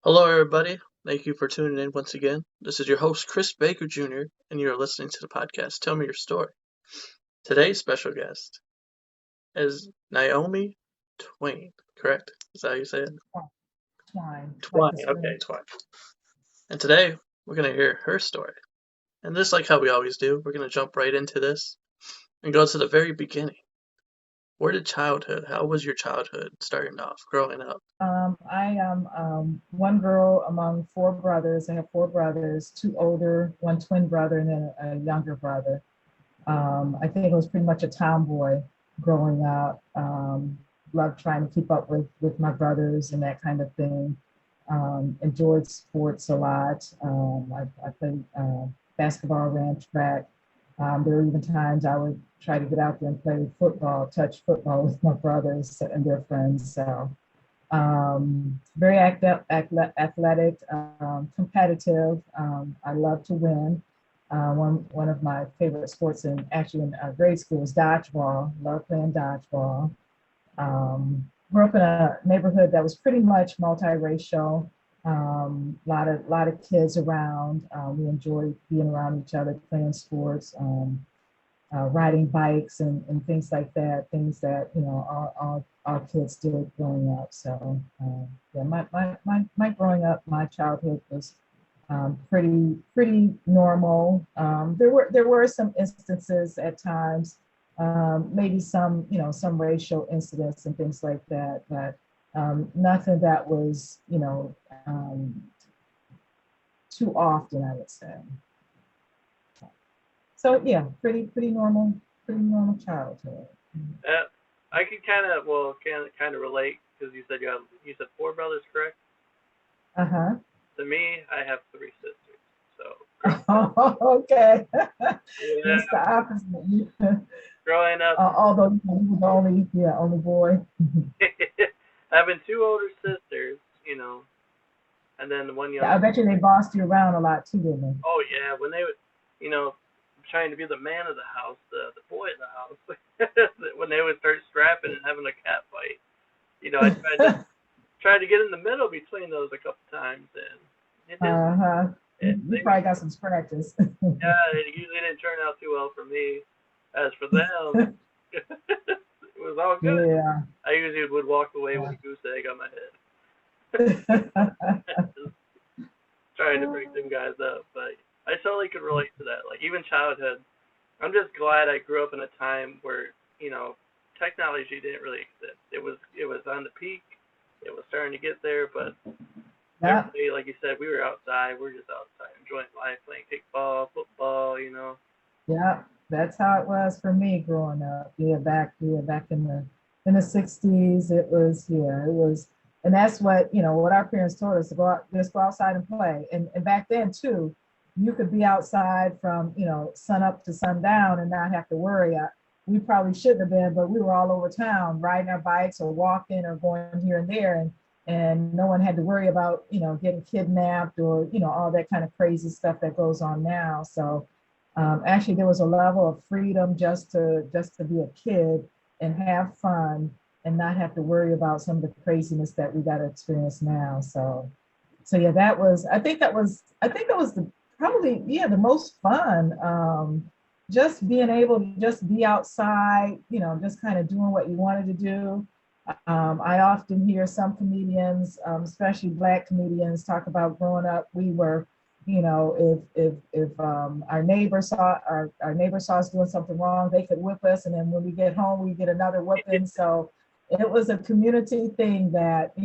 Hello, everybody. Thank you for tuning in once again. This is your host, Chris Baker Jr., and you are listening to the podcast Tell Me Your Story. Today's special guest is Naomi Twine, correct? Is that how you say it? Twine, like Twine, the okay, string. Twine. And today, we're going to hear her story. And just like how we always do, we're going to jump right into this and go to the very beginning. Where did childhood, how was your childhood starting off, growing up? I am one girl among four brothers. I have four brothers, two older, one twin brother, and then a younger brother. I think I was pretty much a tomboy growing up. Loved trying to keep up with my brothers and that kind of thing. Enjoyed sports a lot. I played basketball, ran track. There were even times I would try to get out there and play football, touch football with my brothers and their friends. So very athletic, competitive. I love to win. One of my favorite sports in actually in grade school was dodgeball. Love playing dodgeball. Grew up in a neighborhood that was pretty much multiracial. Lot of kids around. We enjoyed being around each other, playing sports, riding bikes and things like that. Things that all kids did growing up. So yeah, my growing up, my childhood was pretty normal. There were some instances at times, maybe some racial incidents and things like that, but nothing that was too often, I would say. So yeah, pretty normal childhood. Uh, I can kind of relate because you said four brothers, correct? Uh huh. To me, I have three sisters. So growing up, Okay, yeah, it's the opposite. growing up, Although you were the only boy. having two older sisters, and then one Yeah, I younger. bet you they bossed you around a lot too, didn't they? Oh yeah, when they would, you know, trying to be the man of the house, the boy of the house, when they would start strapping and having a cat fight, I tried to get in the middle between those a couple times, and it didn't. Uh-huh. You They probably got some practice. Yeah, it usually didn't turn out too well for me. As for them, it was all good. Yeah. I usually would walk away with a goose egg on my head, just trying to break them guys up. But I totally could relate to that. Like even childhood, I'm just glad I grew up in a time where technology didn't really exist. It was on the peak. It was starting to get there, but Yeah. everybody, like you said, we were outside. We're just outside enjoying life, playing kickball, football. Yeah. That's how it was for me growing up. Yeah, back in the 60s, it was, and that's what our parents told us to go out, just go outside and play. And back then too, you could be outside from sun up to sundown and not have to worry. We probably shouldn't have been, but we were all over town riding our bikes or walking or going here and there, and no one had to worry about getting kidnapped or all that kind of crazy stuff that goes on now. So actually, there was a level of freedom just to be a kid and have fun and not have to worry about some of the craziness that we got to experience now. So yeah, I think that was the probably the most fun. Just being able to just be outside, just kind of doing what you wanted to do. I often hear some comedians, especially Black comedians, talk about growing up. We were, if our neighbor saw us doing something wrong, they could whip us, and then when we get home, we get another whipping. So it was a community thing that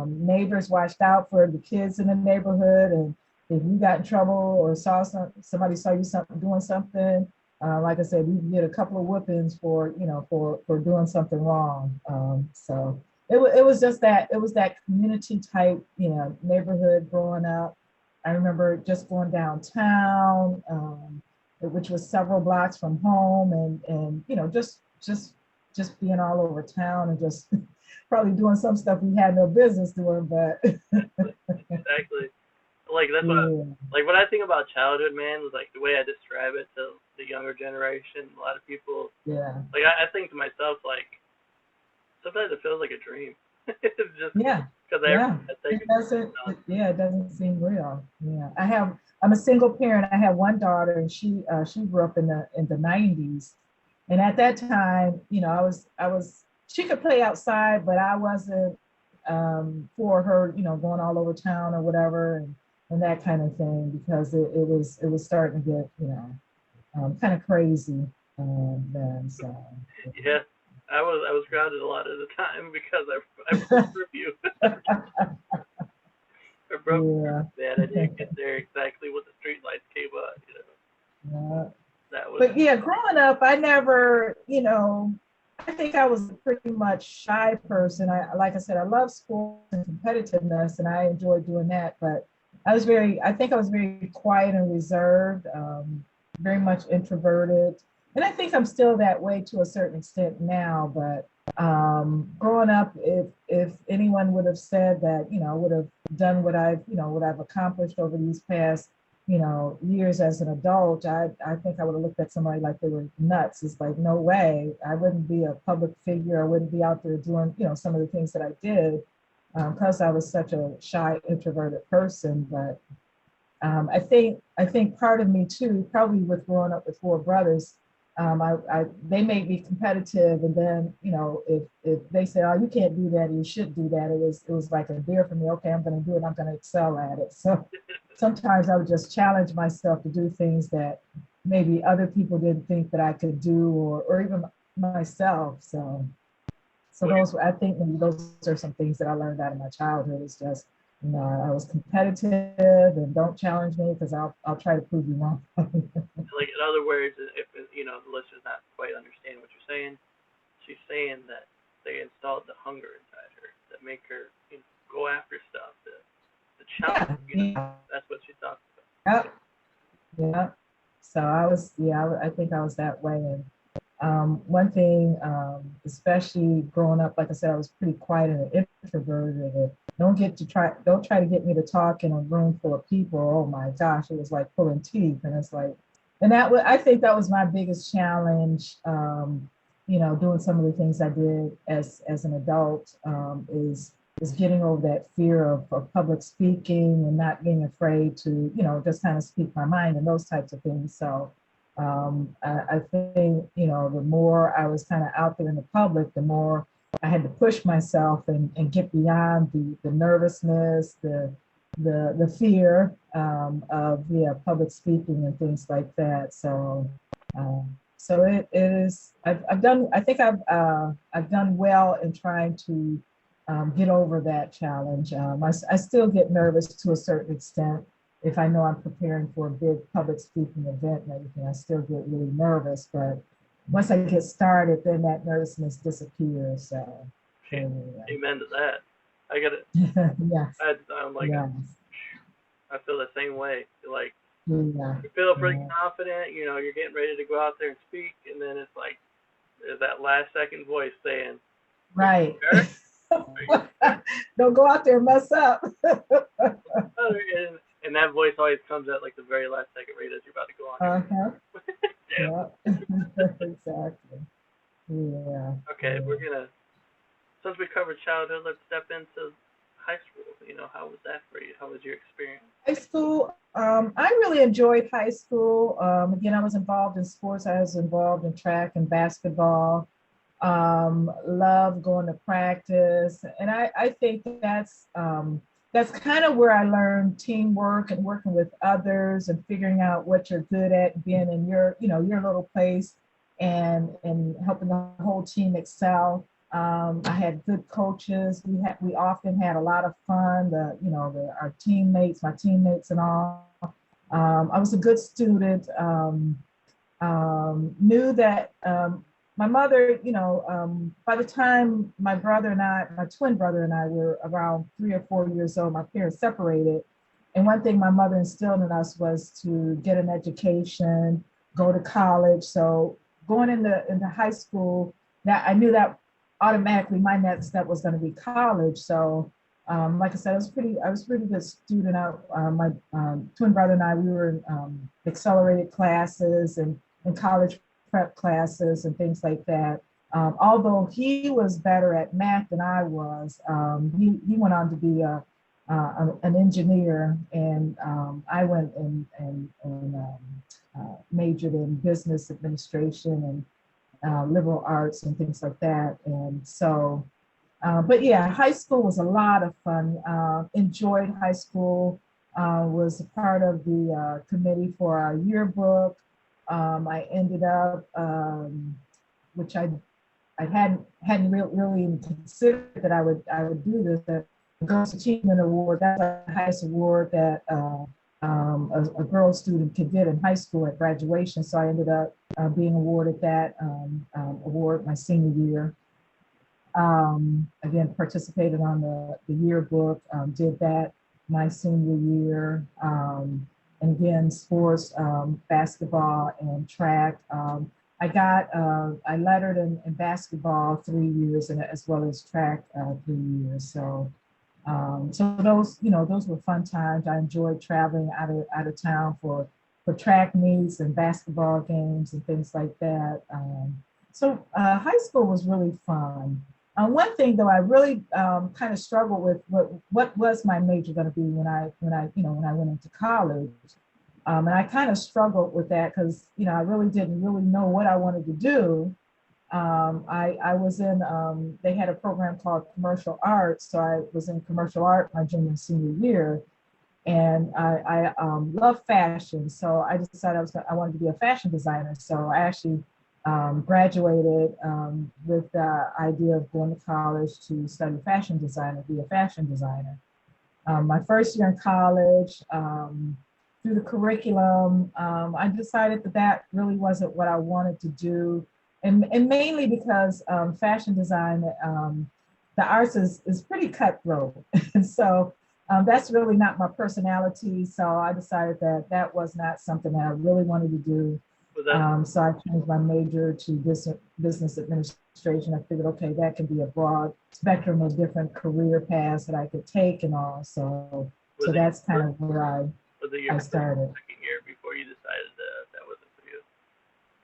neighbors watched out for the kids in the neighborhood, and if you got in trouble or somebody saw you doing something, like I said, you can get a couple of whippings for doing something wrong. So it was just that community type neighborhood growing up. I remember just going downtown, which was several blocks from home, and just being all over town and just probably doing some stuff we had no business doing, but Exactly. Like that's yeah, like when I think about childhood, man, was like the way I describe it to the younger generation. A lot of people, yeah, I think to myself like sometimes it feels like a dream. It's just yeah, because because Yeah, think it doesn't, yeah, it doesn't seem real. Yeah, I'm a single parent. I have one daughter, and she grew up in the 90s. And at that time, she could play outside, but I wasn't for her, going all over town or whatever, and that kind of thing, because it was starting to get, kind of crazy then. So yeah, I was grounded a lot of the time because I broke curfew. I broke yeah, that. I didn't get there exactly when the street lights came on. yeah. That was But yeah, growing up, I never, I think I was a pretty much shy person. Like I said, I love sports and competitiveness, and I enjoyed doing that. But I think I was very quiet and reserved, very much introverted. And I think I'm still that way to a certain extent now. But growing up, if anyone would have said that, I would have done what I've accomplished over these past years as an adult, I think I would have looked at somebody like they were nuts. It's like, no way. I wouldn't be a public figure. I wouldn't be out there doing, some of the things that I did, because I was such a shy, introverted person. But I think part of me too, probably with growing up with four brothers, they made me competitive, and then if they say, "Oh, you can't do that, you should do that," it was like a dare for me. Okay, I'm going to do it. I'm going to excel at it. So sometimes I would just challenge myself to do things that maybe other people didn't think that I could do, or even myself. So I think maybe those are some things that I learned out of my childhood. Is just, I was competitive, and don't challenge me, because I'll try to prove you wrong. like in other words, if the listener's not quite understanding what you're saying, she's saying that they installed the hunger inside her that make her go after stuff, the challenge. Yeah, yeah, That's what she's talking about. yep, yeah. So I think I was that way. And one thing, especially growing up, like I said, I was pretty quiet and introverted. And don't try to get me to talk in a room full of people. Oh my gosh, it was like pulling teeth. And it's like, and I think that was my biggest challenge. Doing some of the things I did as an adult, is getting over that fear of public speaking, and not being afraid to, just kind of speak my mind and those types of things. So I think, the more I was kind of out there in the public, the more I had to push myself and get beyond the nervousness, the fear, of, yeah, public speaking and things like that. So it is. I've done. I think I've done well in trying to get over that challenge. I still get nervous to a certain extent. If I know I'm preparing for a big public speaking event and everything, I still get really nervous. But once I get started, then that nervousness disappears. So, yeah. Amen to that. I got it. Yes, I'm like, yes, I feel the same way. Like, yeah, you feel pretty yeah. confident, you're getting ready to go out there and speak, and then it's like there's that last second voice saying, Right. "Eric, are you sure?" Don't go out there and mess up. And that voice always comes at like the very last second, right as you're about to go on. Uh-huh. Yeah. Yeah. Exactly. Yeah. Okay, since we covered childhood, let's step into high school. How was that for you? How was your experience? High school, I really enjoyed high school. Again, I was involved in sports. I was involved in track and basketball. Love going to practice. And I think that's kind of where I learned teamwork and working with others and figuring out what you're good at, being in your little place, and helping the whole team excel. I had good coaches. We often had a lot of fun. Our teammates, my teammates, and all. I was a good student. Knew that my mother, by the time my twin brother and I were around 3 or 4 years old, my parents separated. And one thing my mother instilled in us was to get an education, go to college. So going into high school, that I knew that automatically my next step was going to be college. So like I said, I was pretty good student. My twin brother and I, we were in accelerated classes and college prep classes and things like that. Although he was better at math than I was, he went on to be an engineer, and I went and majored in business administration and liberal arts and things like that. And so, but yeah, high school was a lot of fun. Enjoyed high school. Was a part of the committee for our yearbook. I ended up, which I really even considered that I would do this. The Girls Achievement Award. That's the highest award that a girl student could get in high school at graduation. So I ended up being awarded that award my senior year. Again, participated on the yearbook, did that my senior year. And again, sports, basketball and track. I lettered in basketball 3 years and as well as track 3 years. So those were fun times. I enjoyed traveling out of town for track meets and basketball games and things like that. So high school was really fun. One thing though, I really kind of struggled with what was my major going to be when I went into college, and I kind of struggled with that because I really didn't really know what I wanted to do. I was in they had a program called commercial arts, so I was in commercial art my junior and senior year, and I love fashion, so I decided I wanted to be a fashion designer. So I actually graduated with the idea of going to college to study fashion design and be a fashion designer. My first year in college, through the curriculum, I decided that really wasn't what I wanted to do, and mainly because fashion design, the arts is pretty cutthroat, and so that's really not my personality. So I decided that was not something that I really wanted to do. So I changed my major to business administration. I figured, okay, that can be a broad spectrum of different career paths that I could take and all. So that's kind of where I started. Second year before you decided that wasn't for you.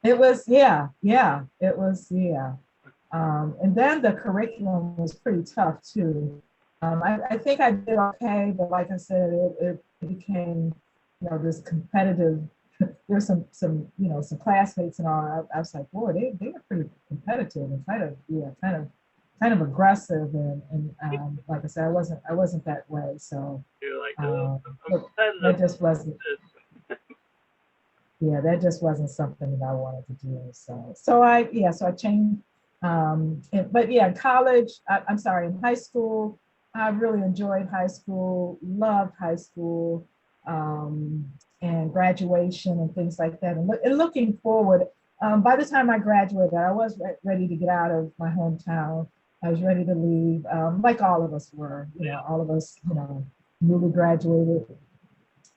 It was, yeah, it was, yeah. And then the curriculum was pretty tough too. I think I did okay, but like I said, it became, this competitive. There's some classmates and all. I was like, boy, they were pretty competitive and kind of aggressive, and like I said, I wasn't that way. So You're like, that just wasn't. Yeah, that just wasn't something that I wanted to do. So I changed. But yeah, in college, I'm sorry, in high school, I really enjoyed high school, loved high school, and graduation and things like that. And looking forward, by the time I graduated, I was ready to get out of my hometown. I was ready to leave, like all of us were. All of us, newly graduated.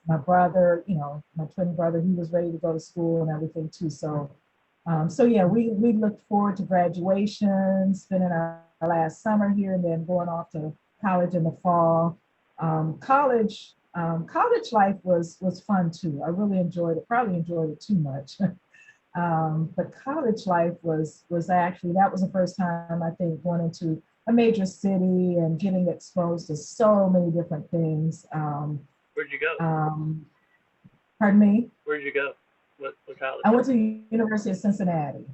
My brother, my twin brother, he was ready to go to school and everything too. So yeah, we looked forward to graduation, spending our last summer here, and then going off to college in the fall. College life was fun too. I really enjoyed it. Probably enjoyed it too much. But college life was actually, that was the first time I think going into a major city and getting exposed to so many different things. Where'd you go? Pardon me? Where'd you go? What college? I went to the University of Cincinnati.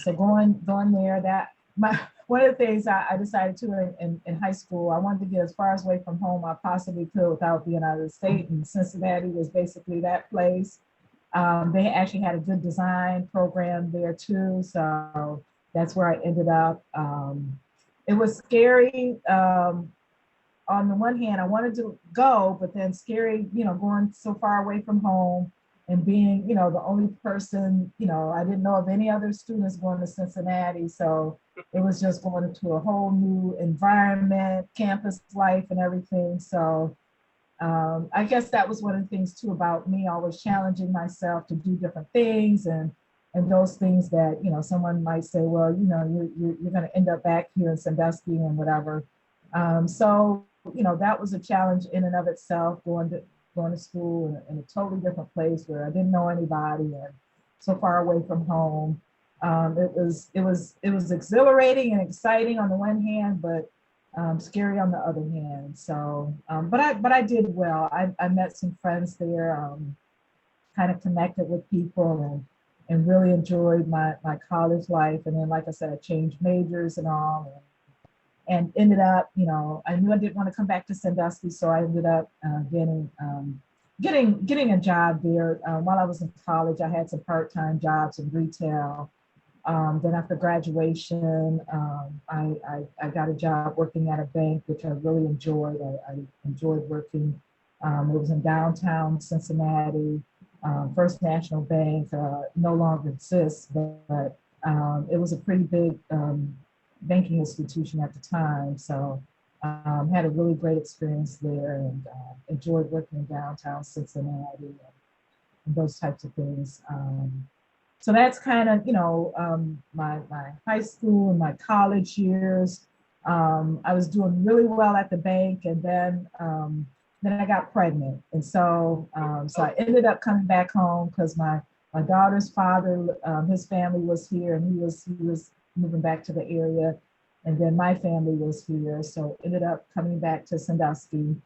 So going there, one of the things I decided to in high school, I wanted to get as far away from home I possibly could without being out of the state. And Cincinnati was basically that place. They actually had a good design program there too. So that's where I ended up. It was scary. On the one hand, I wanted to go, but then scary, going so far away from home and being, the only person, I didn't know of any other students going to Cincinnati. So it was just going into a whole new environment, campus life and everything. So I guess that was one of the things too about me, always challenging myself to do different things and those things that, someone might say, well, you're going to end up back here in Sandusky and whatever. So that was a challenge in and of itself, going to school in a totally different place where I didn't know anybody and so far away from home. It was exhilarating and exciting on the one hand, but scary on the other hand. So, but I did well. I met some friends there, kind of connected with people, and really enjoyed my college life. And then, like I said, I changed majors and all, and ended up, I knew I didn't want to come back to Sandusky, so I ended up getting a job there. While I was in college, I had some part-time jobs in retail. Then after graduation, I got a job working at a bank, which I really enjoyed. I enjoyed working. It was in downtown Cincinnati. First National Bank no longer exists, but it was a pretty big banking institution at the time. So had a really great experience there, and enjoyed working in downtown Cincinnati and those types of things. So that's kind of, my high school and my college years. I was doing really well at the bank, and then I got pregnant, and so I ended up coming back home because my daughter's father, his family was here, and he was moving back to the area, and then my family was here, so ended up coming back to Sandusky.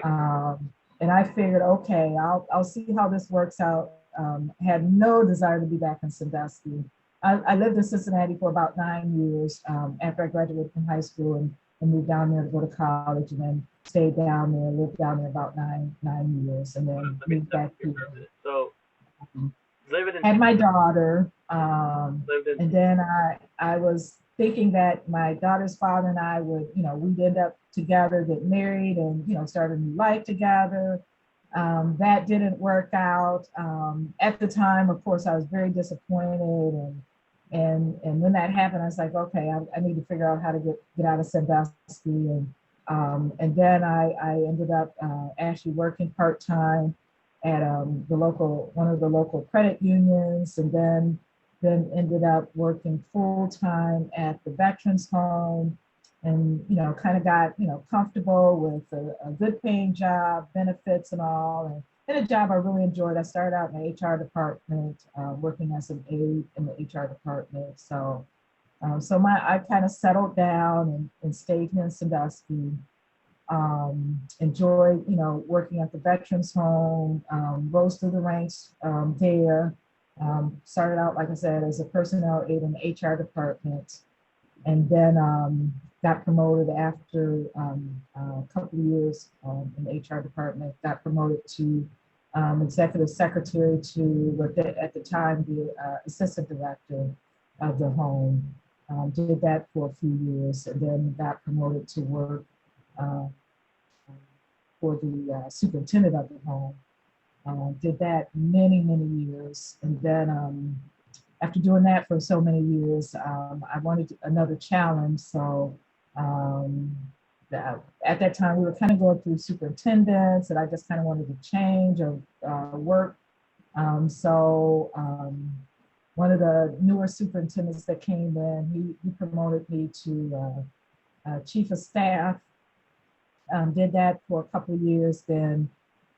And I figured, okay, I'll see how this works out. Had no desire to be back in Sandusky. I lived in Cincinnati for about 9 years after I graduated from high school, and moved down there to go to college, and then stayed down there, lived down there about nine years, and then Let me moved step back in here here. for a minute. So living in Had my daughter, lived in and then I was thinking that my daughter's father and I would, we'd end up together, get married, and start a new life together. That didn't work out. At the time, of course, I was very disappointed, and when that happened, I was like, okay, I need to figure out how to get out of Sandusky, and then I ended up actually working part time at one of the local credit unions, and then ended up working full time at the veterans home, and kind of got comfortable with a good paying job, benefits and all, and a job I really enjoyed. I started out in the HR department, working as an aide in the HR department. So I kind of settled down and stayed here in Sandusky. Enjoyed, working at the veterans home, rose through the ranks there. Started out, like I said, as a personnel aide in the HR department, and then got promoted after a couple of years in the HR department. Got promoted to executive secretary to what at the time the assistant director of the home. Did that for a few years, and then got promoted to work uh, for the superintendent of the home. Did that many years, and then after doing that for so many years, I wanted another challenge. So um, at that time, we were kind of going through superintendents, and I just kind of wanted to change of work. One of the newer superintendents that came in, he promoted me to chief of staff. Did that for a couple of years. Then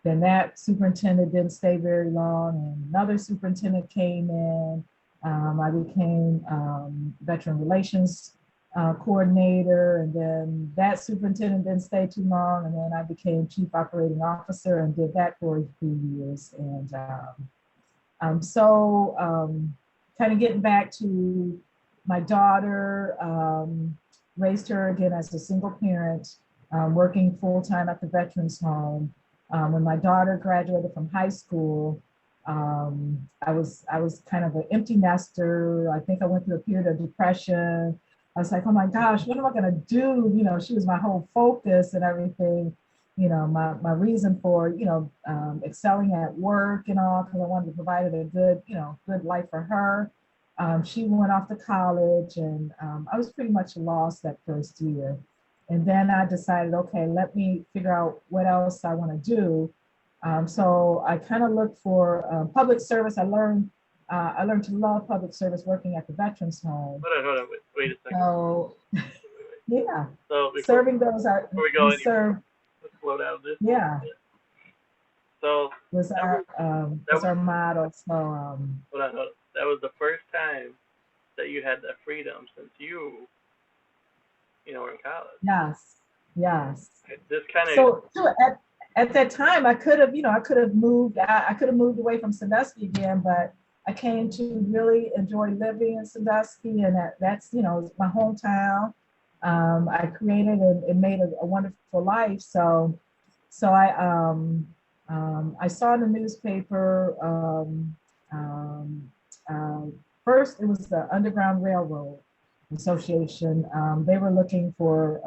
that superintendent didn't stay very long, and another superintendent came in. I became veteran relations coordinator, and then that superintendent didn't stay too long, and then I became chief operating officer and did that for a few years. And kind of getting back to my daughter, raised her again as a single parent, working full time at the veterans home. When my daughter graduated from high school, I was kind of an empty nester. I think I went through a period of depression. I was like, oh my gosh, what am I gonna do? She was my whole focus and everything. My reason for excelling at work and all, because I wanted to provide a good life for her. She went off to college, and I was pretty much lost that first year. And then I decided, okay, let me figure out what else I want to do. So I kind of looked for public service. I learned to love public service working at the veterans home. Hold on, wait a second. So yeah, So serving those are before we go we any serve. let's slow down this. Yeah, So was that our was was our motto. So hold on. That was the first time that you had that freedom since were in college. Yes, yes. This kind of So too, at that time, I could have, I could have moved. I could have moved away from Sandusky again, but I came to really enjoy living in Sandusky, and that's my hometown. I created and made a wonderful life. So I saw in the newspaper. Um, First, it was the Underground Railroad Association. They were looking for,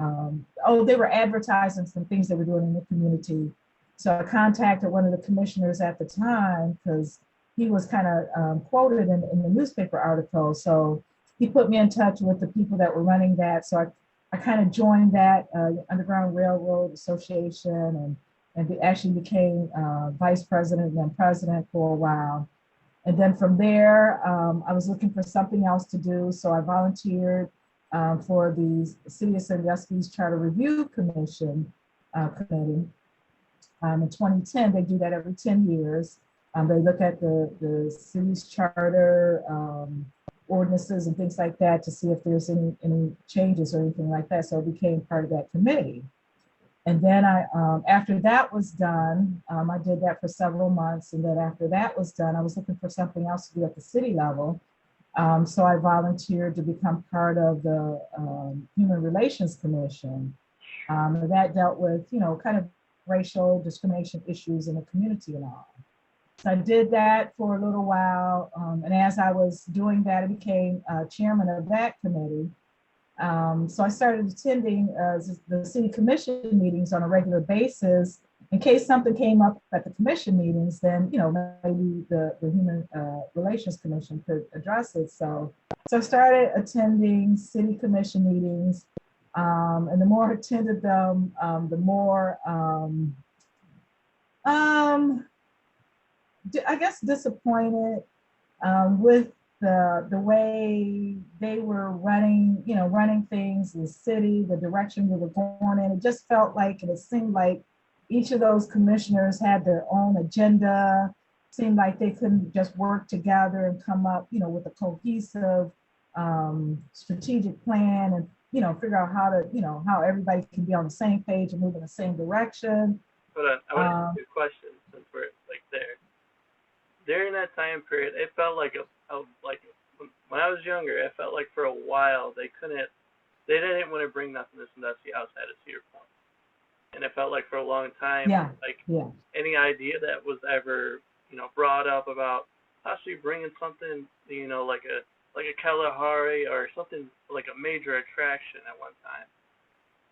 they were advertising some things they were doing in the community. So I contacted one of the commissioners at the time because he was kind of quoted in the newspaper article. So he put me in touch with the people that were running that. So I kind of joined that Underground Railroad Association and actually became vice president and then president for a while. And then from there, I was looking for something else to do. So I volunteered for the City of Sandusky's Charter Review Commission committee. In 2010, they do that every 10 years. They look at the city's charter ordinances and things like that to see if there's any changes or anything like that. So I became part of that committee. And then after that was done, I did that for several months. And then after that was done, I was looking for something else to do at the city level. So I volunteered to become part of the Human Relations Commission. And that dealt with, kind of racial discrimination issues in the community and all. So I did that for a little while. And as I was doing that, I became chairman of that committee. So I started attending the city commission meetings on a regular basis. In case something came up at the commission meetings, then maybe the Human Relations Commission could address it. So I started attending city commission meetings, and the more I attended them, the more I guess disappointed with the way they were running things, the city, the direction we were going in. It just felt like, and it seemed like each of those commissioners had their own agenda. Seemed like they couldn't just work together and come up, with a cohesive strategic plan and, figure out how everybody can be on the same page and move in the same direction. Hold on, I want to ask you a question since we're like there. During that time period, it felt like when I was younger, it felt like for a while they didn't want to bring nothing to Sandusky outside of Cedar Point, and it felt like for a long time, any idea that was ever brought up about possibly bringing something, like a Kalahari or something like a major attraction at one time,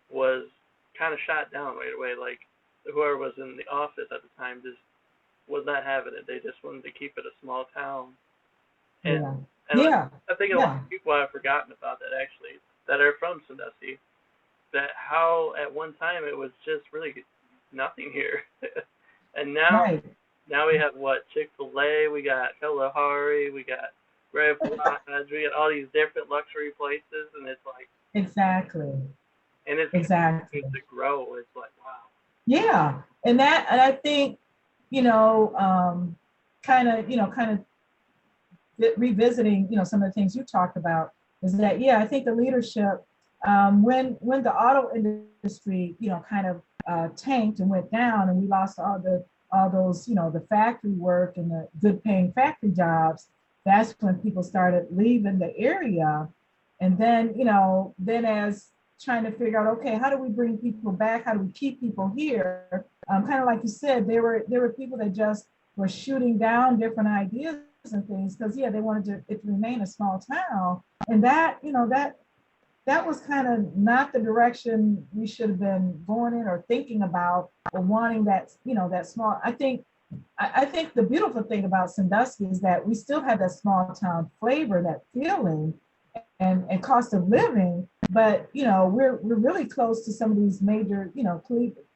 was kind of shot down right away. Like whoever was in the office at the time just was not having it. They just wanted to keep it a small town. And I think a lot of people have forgotten about that actually, that are from Sandusky, that how at one time it was just really nothing here. And now we have what, Chick-fil-A, we got Kalahari, we got Red Lodge, we got all these different luxury places, and it's like exactly. And it's exactly to grow. It's like wow. Yeah, and I think kind of revisiting, some of the things you talked about is that, I think the leadership, when the auto industry, kind of tanked and went down and we lost all those, the factory work and the good paying factory jobs, that's when people started leaving the area. And then, then as trying to figure out, okay, how do we bring people back? How do we keep people here? Kind of like you said, there were people that just were shooting down different ideas and things because they wanted it to remain a small town, and that was kind of not the direction we should have been going in or thinking about or wanting that that small. I think the beautiful thing about Sandusky is that we still have that small town flavor, that feeling, and cost of living, but we're really close to some of these major,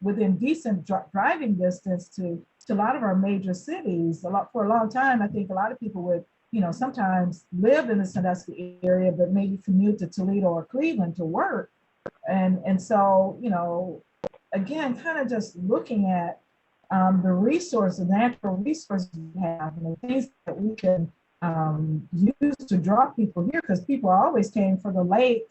within decent driving distance to a lot of our major cities. For a long time, I think a lot of people would sometimes live in the Sandusky area, but maybe commute to Toledo or Cleveland to work, and so again, kind of just looking at the natural resources we have, and the things that we can used to draw people here because people always came for the lake,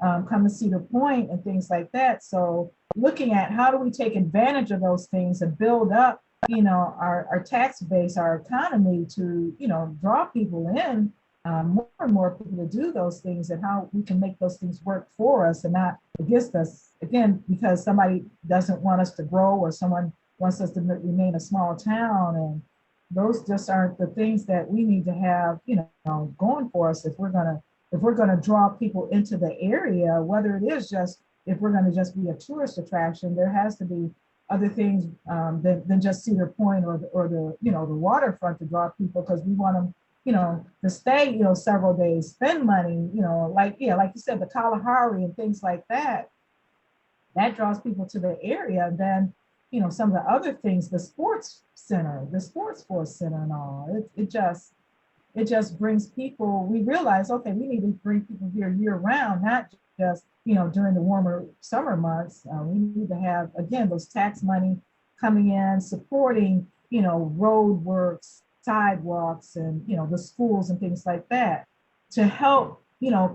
come to Cedar Point and things like that. So looking at how do we take advantage of those things and build up, our tax base, our economy to, draw people in, more and more people to do those things, and how we can make those things work for us and not against us, again, because somebody doesn't want us to grow or someone wants us to remain a small town. And those just aren't the things that we need to have, going for us if we're gonna draw people into the area, whether it is just if we're gonna just be a tourist attraction, there has to be other things than just Cedar Point or the waterfront to draw people, because we want them, to stay, several days, spend money, like you said, the Kalahari and things like that. That draws people to the area. And then, some of the other things, the sports center, the sports force center and all, it just brings people. We realize, okay, we need to bring people here year round, not just, during the warmer summer months. We need to have, again, those tax money coming in, supporting, road works, sidewalks, and, the schools and things like that to help,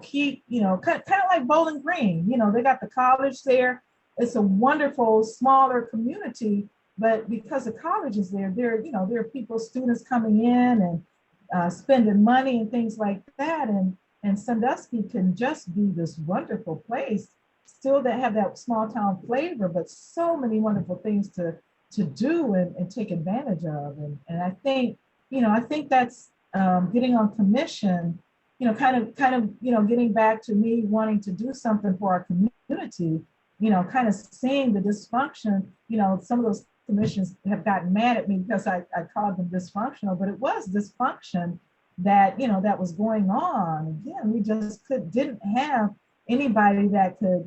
keep, kind of like Bowling Green. They got the college there. It's a wonderful, smaller community, but because the college is there, there are people, students coming in and spending money and things like that. And Sandusky can just be this wonderful place, still that have that small town flavor, but so many wonderful things to do and take advantage of. And I think that's getting on commission, kind of, getting back to me wanting to do something for our community, kind of seeing the dysfunction. Some of those commissions have gotten mad at me because I called them dysfunctional, but it was dysfunction that was going on. Again, we just didn't have anybody that could,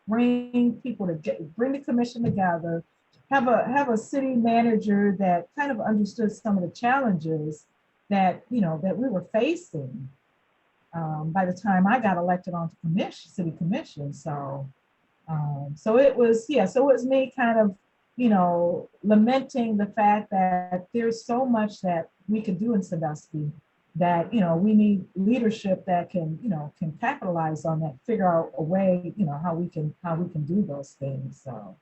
bring people to bring the commission together, have a city manager that kind of understood some of the challenges that we were facing by the time I got elected onto city commission. So it was me kind of, lamenting the fact that there's so much that we could do in Sandusky, that, we need leadership that can capitalize on that, figure out a way, how we can do those things. So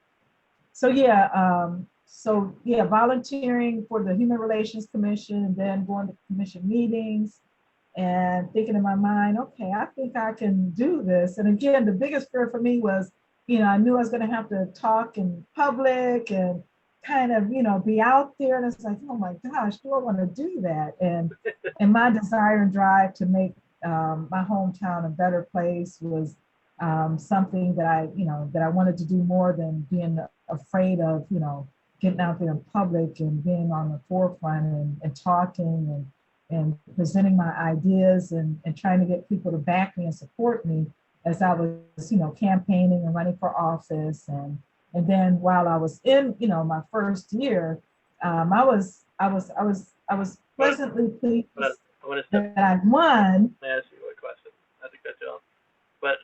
volunteering for the Human Relations Commission, and then going to commission meetings and thinking in my mind, okay, I think I can do this. And again, the biggest fear for me was, I knew I was going to have to talk in public and kind of, be out there. And it's like, oh my gosh, do I want to do that? And my desire and drive to make my hometown a better place was something that I wanted to do more than being afraid of, getting out there in public and being on the forefront and talking and presenting my ideas and trying to get people to back me and support me as I was, campaigning and running for office. And then while I was in, my first year, I was pleasantly pleased that I won. Let me ask you a question. Not to cut you off, but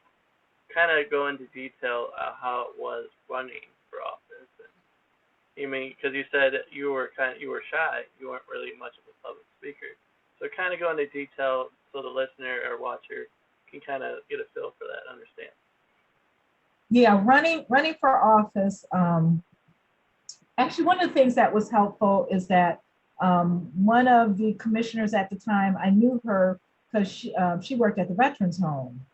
kind of go into detail how it was running for office. And because you said you were shy, you weren't really much of a public speaker. So kind of go into detail so the listener or watcher can kind of get a feel for that, understand. Yeah, running for office. Actually, one of the things that was helpful is that one of the commissioners at the time, I knew her because she worked at the Veterans Home,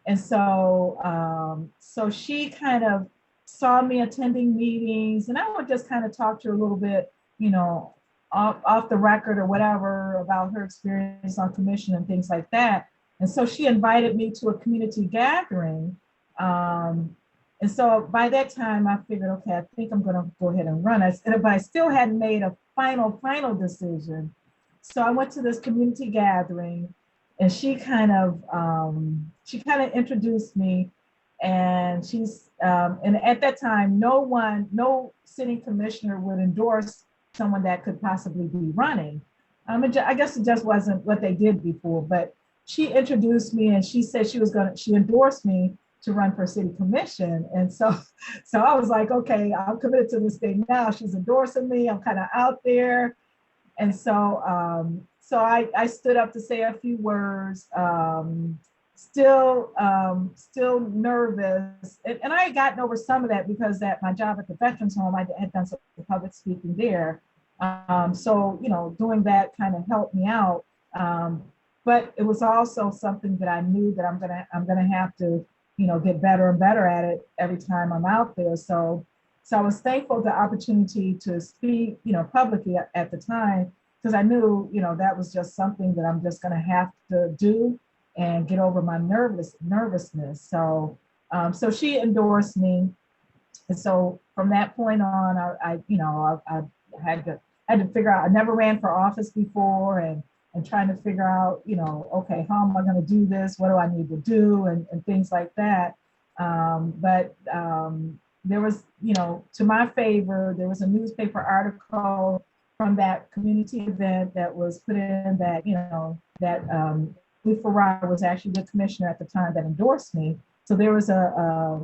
and so she kind of saw me attending meetings, and I would just kind of talk to her a little bit, off the record or whatever about her experience on commission and things like that. And so she invited me to a community gathering. And so by that time I figured, okay, I think I'm going to go ahead and run. But I still hadn't made a final decision. So I went to this community gathering, and she kind of introduced me. And and at that time, no sitting commissioner would endorse someone that could possibly be running. I guess it just wasn't what they did before, but she introduced me, and she said she endorsed me to run for city commission. And so I was like, okay, I'm committed to this thing now. She's endorsing me. I'm kind of out there. And so so I stood up to say a few words, still nervous. And I had gotten over some of that because at my job at the Veterans Home, I had done some public speaking there. So, doing that kind of helped me out. But it was also something that I knew that I'm gonna have to, get better and better at it every time I'm out there. So I was thankful for the opportunity to speak, publicly at the time, because I knew, that was just something that I'm just going to have to do and get over my nervousness. So she endorsed me, and so from that point on, I had to figure out. I never ran for office before, and trying to figure out, okay, how am I going to do this? What do I need to do, and things like that. But there was, to my favor, there was a newspaper article from that community event that was put in that, that Farrar was actually the commissioner at the time that endorsed me. So there was a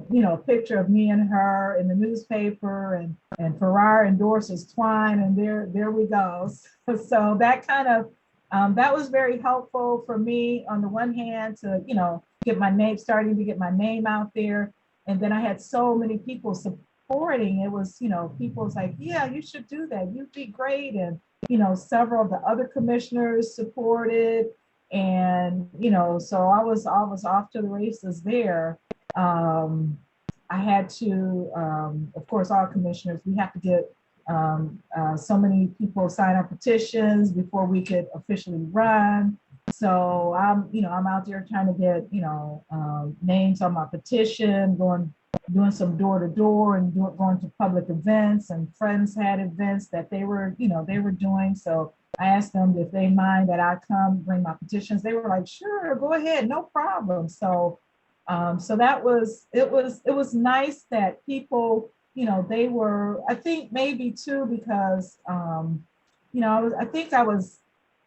picture of me and her in the newspaper, and Farrar endorses Twine, and there we go. So that kind of, that was very helpful for me on the one hand to, starting to get my name out there. And then I had so many people supporting. It was, people was like, yeah, you should do that. You'd be great. And, several of the other commissioners supported. And, so I was off to the races there. I had to, of course, all commissioners, we have to get so many people sign up petitions before we could officially run. So I'm out there trying to get, names on my petition, doing some door to door and going to public events, and friends had events that they were doing. So I asked them if they mind that I come bring my petitions. They were like, sure, go ahead, no problem. So that was, it was nice that people, they were, I think maybe too, because,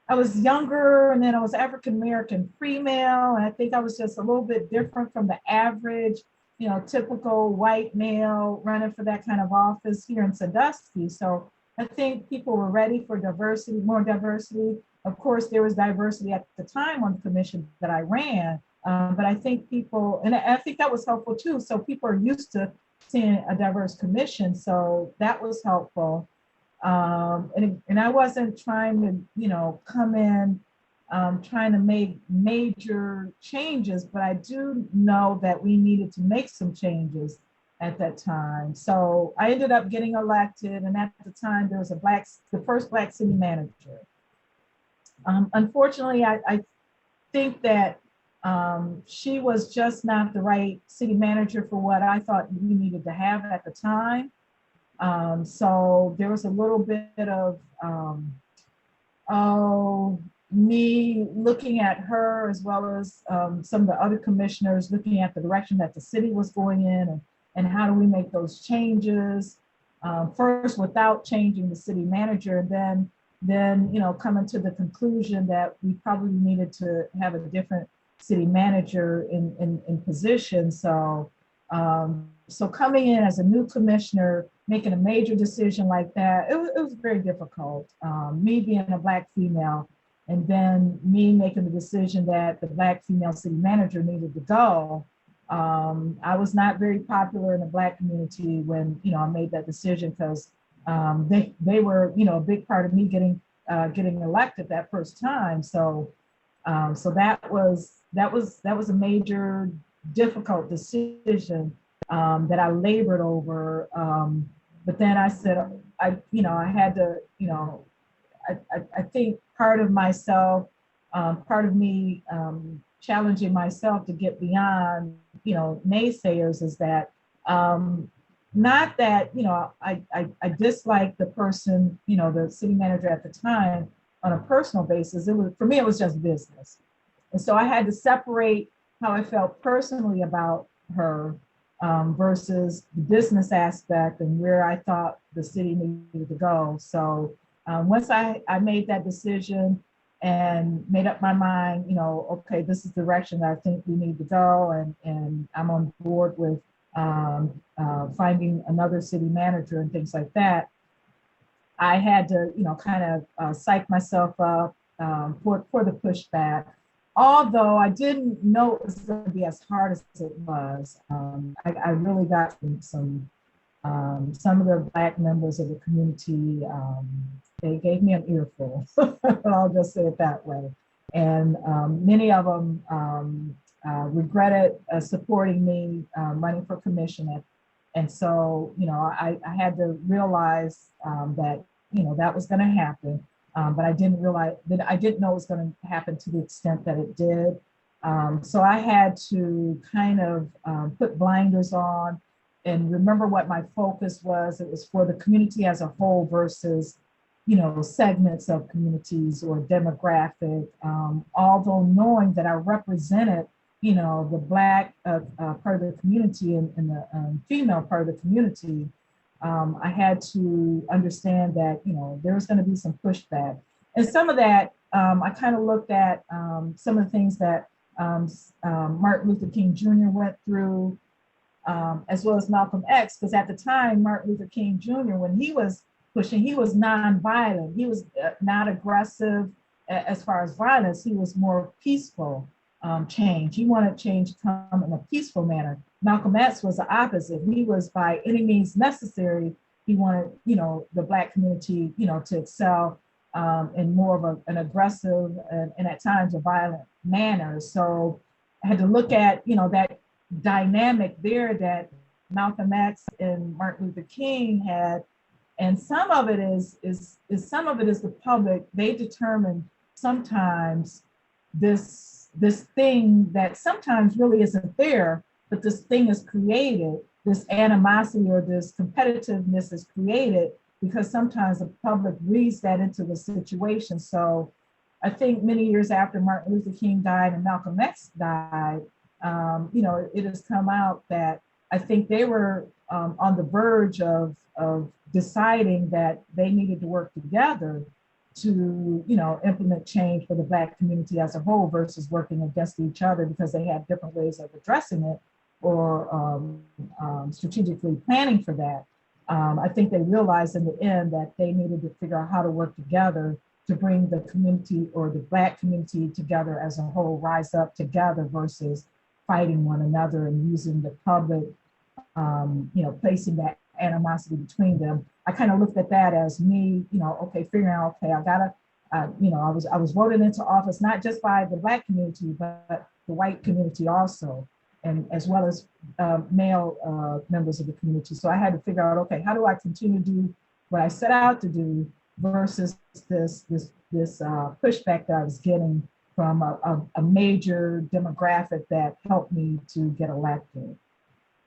I was younger, and then I was African American female, and I think I was just a little bit different from the average, typical white male running for that kind of office here in Sandusky. So I think people were ready for diversity, more diversity. Of course, there was diversity at the time on the commission that I ran, but I think people, and I think that was helpful too. So people are used to seeing a diverse commission, so that was helpful. And I wasn't trying to, come in trying to make major changes, but I do know that we needed to make some changes at that time. So I ended up getting elected, and at the time there was the first Black city manager. Unfortunately, I think that she was just not the right city manager for what I thought we needed to have at the time. So there was a little bit of, me looking at her, as well as some of the other commissioners looking at the direction that the city was going in, and how do we make those changes, first without changing the city manager, and then coming to the conclusion that we probably needed to have a different city manager in position. So coming in as a new commissioner, making a major decision like that, it was very difficult. Me being a Black female, and then me making the decision that the Black female city manager needed to go. I was not very popular in the Black community when I made that decision, because they were a big part of me getting elected that first time. So that was a major difficult decision that I labored over. But then I said, I had to, I think part of myself, part of me challenging myself to get beyond, naysayers, is that not that, I disliked the person, the city manager at the time on a personal basis. For me, it was just business. And so I had to separate how I felt personally about her versus the business aspect and where I thought the city needed to go. So once I made that decision and made up my mind, okay, this is the direction that I think we need to go, and I'm on board with finding another city manager and things like that, I had to, kind of psych myself up, for the pushback. Although I didn't know it was going to be as hard as it was, I really got some of the Black members of the community. They gave me an earful. I'll just say it that way. And many of them regretted supporting me running for commissioner. And so, I had to realize that, that was going to happen. But I didn't realize that I didn't know it was going to happen to the extent that it did. So I had to kind of put blinders on and remember what my focus was. It was for the community as a whole versus, segments of communities or demographic. Although knowing that I represented, the Black part of the community and the female part of the community, I had to understand that, there was going to be some pushback. And some of that, I kind of looked at some of the things that Martin Luther King Jr. went through, as well as Malcolm X, because at the time, Martin Luther King Jr., when he was pushing, he was nonviolent. He was not aggressive as far as violence. He was more peaceful change. He wanted change to come in a peaceful manner. Malcolm X was the opposite. He was by any means necessary. He wanted, the Black community, to excel in more of an aggressive and at times a violent manner. So I had to look at, that dynamic there that Malcolm X and Martin Luther King had. And some of it is some of it is the public. They determine sometimes this thing that sometimes really isn't there, but this thing is created, this animosity or this competitiveness is created because sometimes the public reads that into the situation. So I think many years after Martin Luther King died and Malcolm X died, it has come out that I think they were on the verge of deciding that they needed to work together to, implement change for the Black community as a whole versus working against each other because they had different ways of addressing it or strategically planning for that. I think they realized in the end that they needed to figure out how to work together to bring the community or the Black community together as a whole, rise up together versus fighting one another and using the public, placing that animosity between them. I kind of looked at that as me, figuring out, I gotta, I was voted into office, not just by the Black community, but the white community also, and as well as male members of the community. So I had to figure out, how do I continue to do what I set out to do versus this pushback that I was getting from a major demographic that helped me to get elected.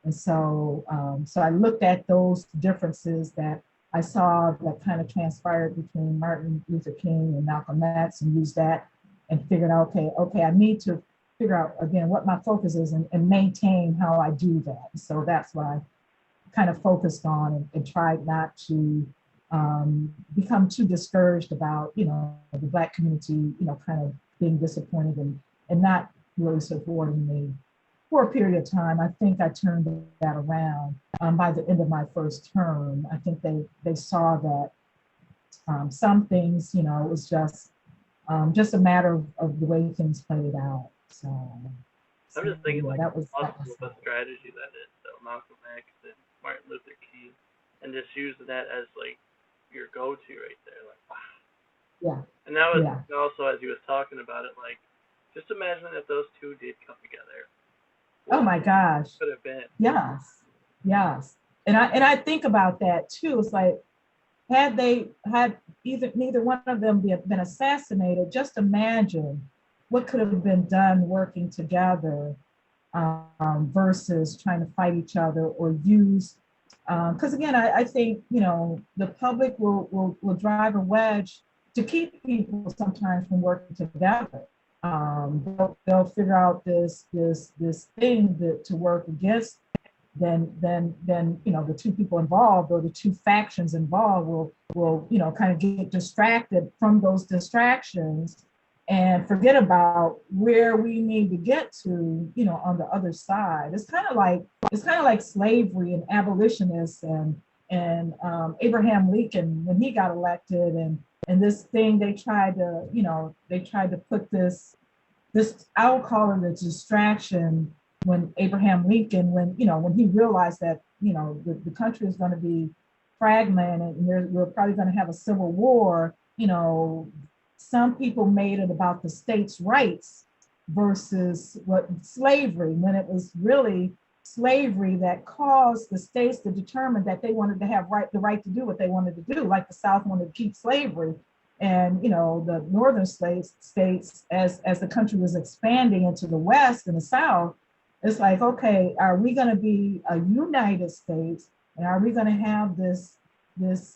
And so, so I looked at those differences that I saw that kind of transpired between Martin Luther King and Malcolm X and used that and figured out, okay, I need to figure out again what my focus is and maintain how I do that. So that's what I kind of focused on and tried not to become too discouraged about, the Black community, kind of being disappointed and not really supporting me for a period of time. I think I turned that around by the end of my first term. I think they saw that some things, it was just a matter of the way things played out. So I'm just thinking that was a strategy that is Malcolm X and Martin Luther King, and just using that as like your go-to right there. Like, wow. Yeah. And that was also, as he was talking about it, like, just imagine if those two did come together. Oh my gosh. Could have been. Yes. And I think about that too. It's like, had neither one of them been assassinated, just imagine what could have been done working together versus trying to fight each other or use. Because again, I think, the public will drive a wedge to keep people sometimes from working together. They'll figure out this thing to work against. Then the two people involved or the two factions involved will kind of get distracted from those distractions and forget about where we need to get to, on the other side. It's kind of like slavery and abolitionists and Abraham Lincoln when he got elected and And this thing they tried to, put this, I would call it a distraction when Abraham Lincoln, when he realized that, the country is going to be fragmented and we're probably going to have a civil war, some people made it about the states' rights versus what slavery, when it was really slavery that caused the states to determine that they wanted to have the right to do what they wanted to do, like the South wanted to keep slavery. And the northern states, as the country was expanding into the West and the South, it's like, okay, are we going to be a United States, and are we going to have this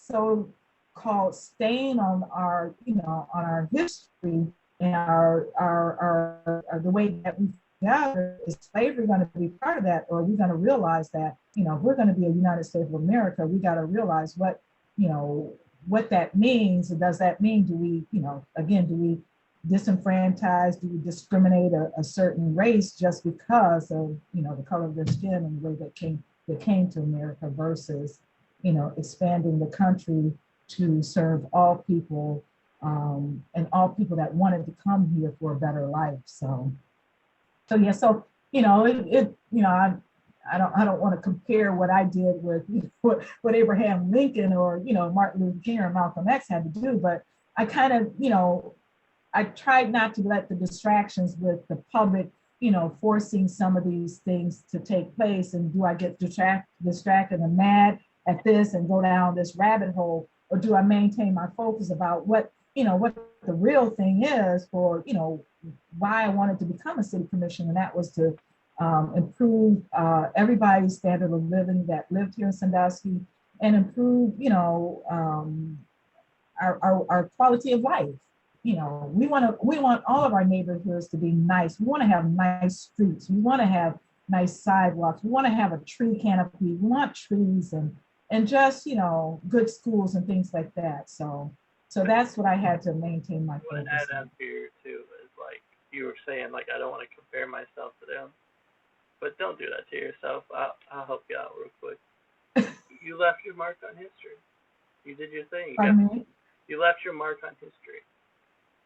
so-called stain on our on our history and our the way that we gather? Is slavery going to be part of that, or are we going to realize that if we're going to be a United States of America, we got to realize what that means? And does that mean, do we, again, do we disenfranchise, do we discriminate a certain race just because of, the color of their skin and the way that came to America versus, expanding the country to serve all people, and all people that wanted to come here for a better life. Yeah, so, I don't want to compare what I did with what Abraham Lincoln or Martin Luther King or Malcolm X had to do, but I kind of I tried not to let the distractions with the public forcing some of these things to take place, and do I get distracted and mad at this and go down this rabbit hole, or do I maintain my focus about what the real thing is for why I wanted to become a city commissioner, and that was to improve everybody's standard of living that lived here in Sandusky, and improve, our quality of life. We want all of our neighborhoods to be nice. We want to have nice streets. We want to have nice sidewalks. We want to have a tree canopy. We want trees and just good schools and things like that. So that's what I had to maintain my focus. What I add up here too is, like you were saying, like I don't want to compare myself to them. But don't do that to yourself. I'll help you out real quick. You left your mark on history. You did your thing. You left your mark on history.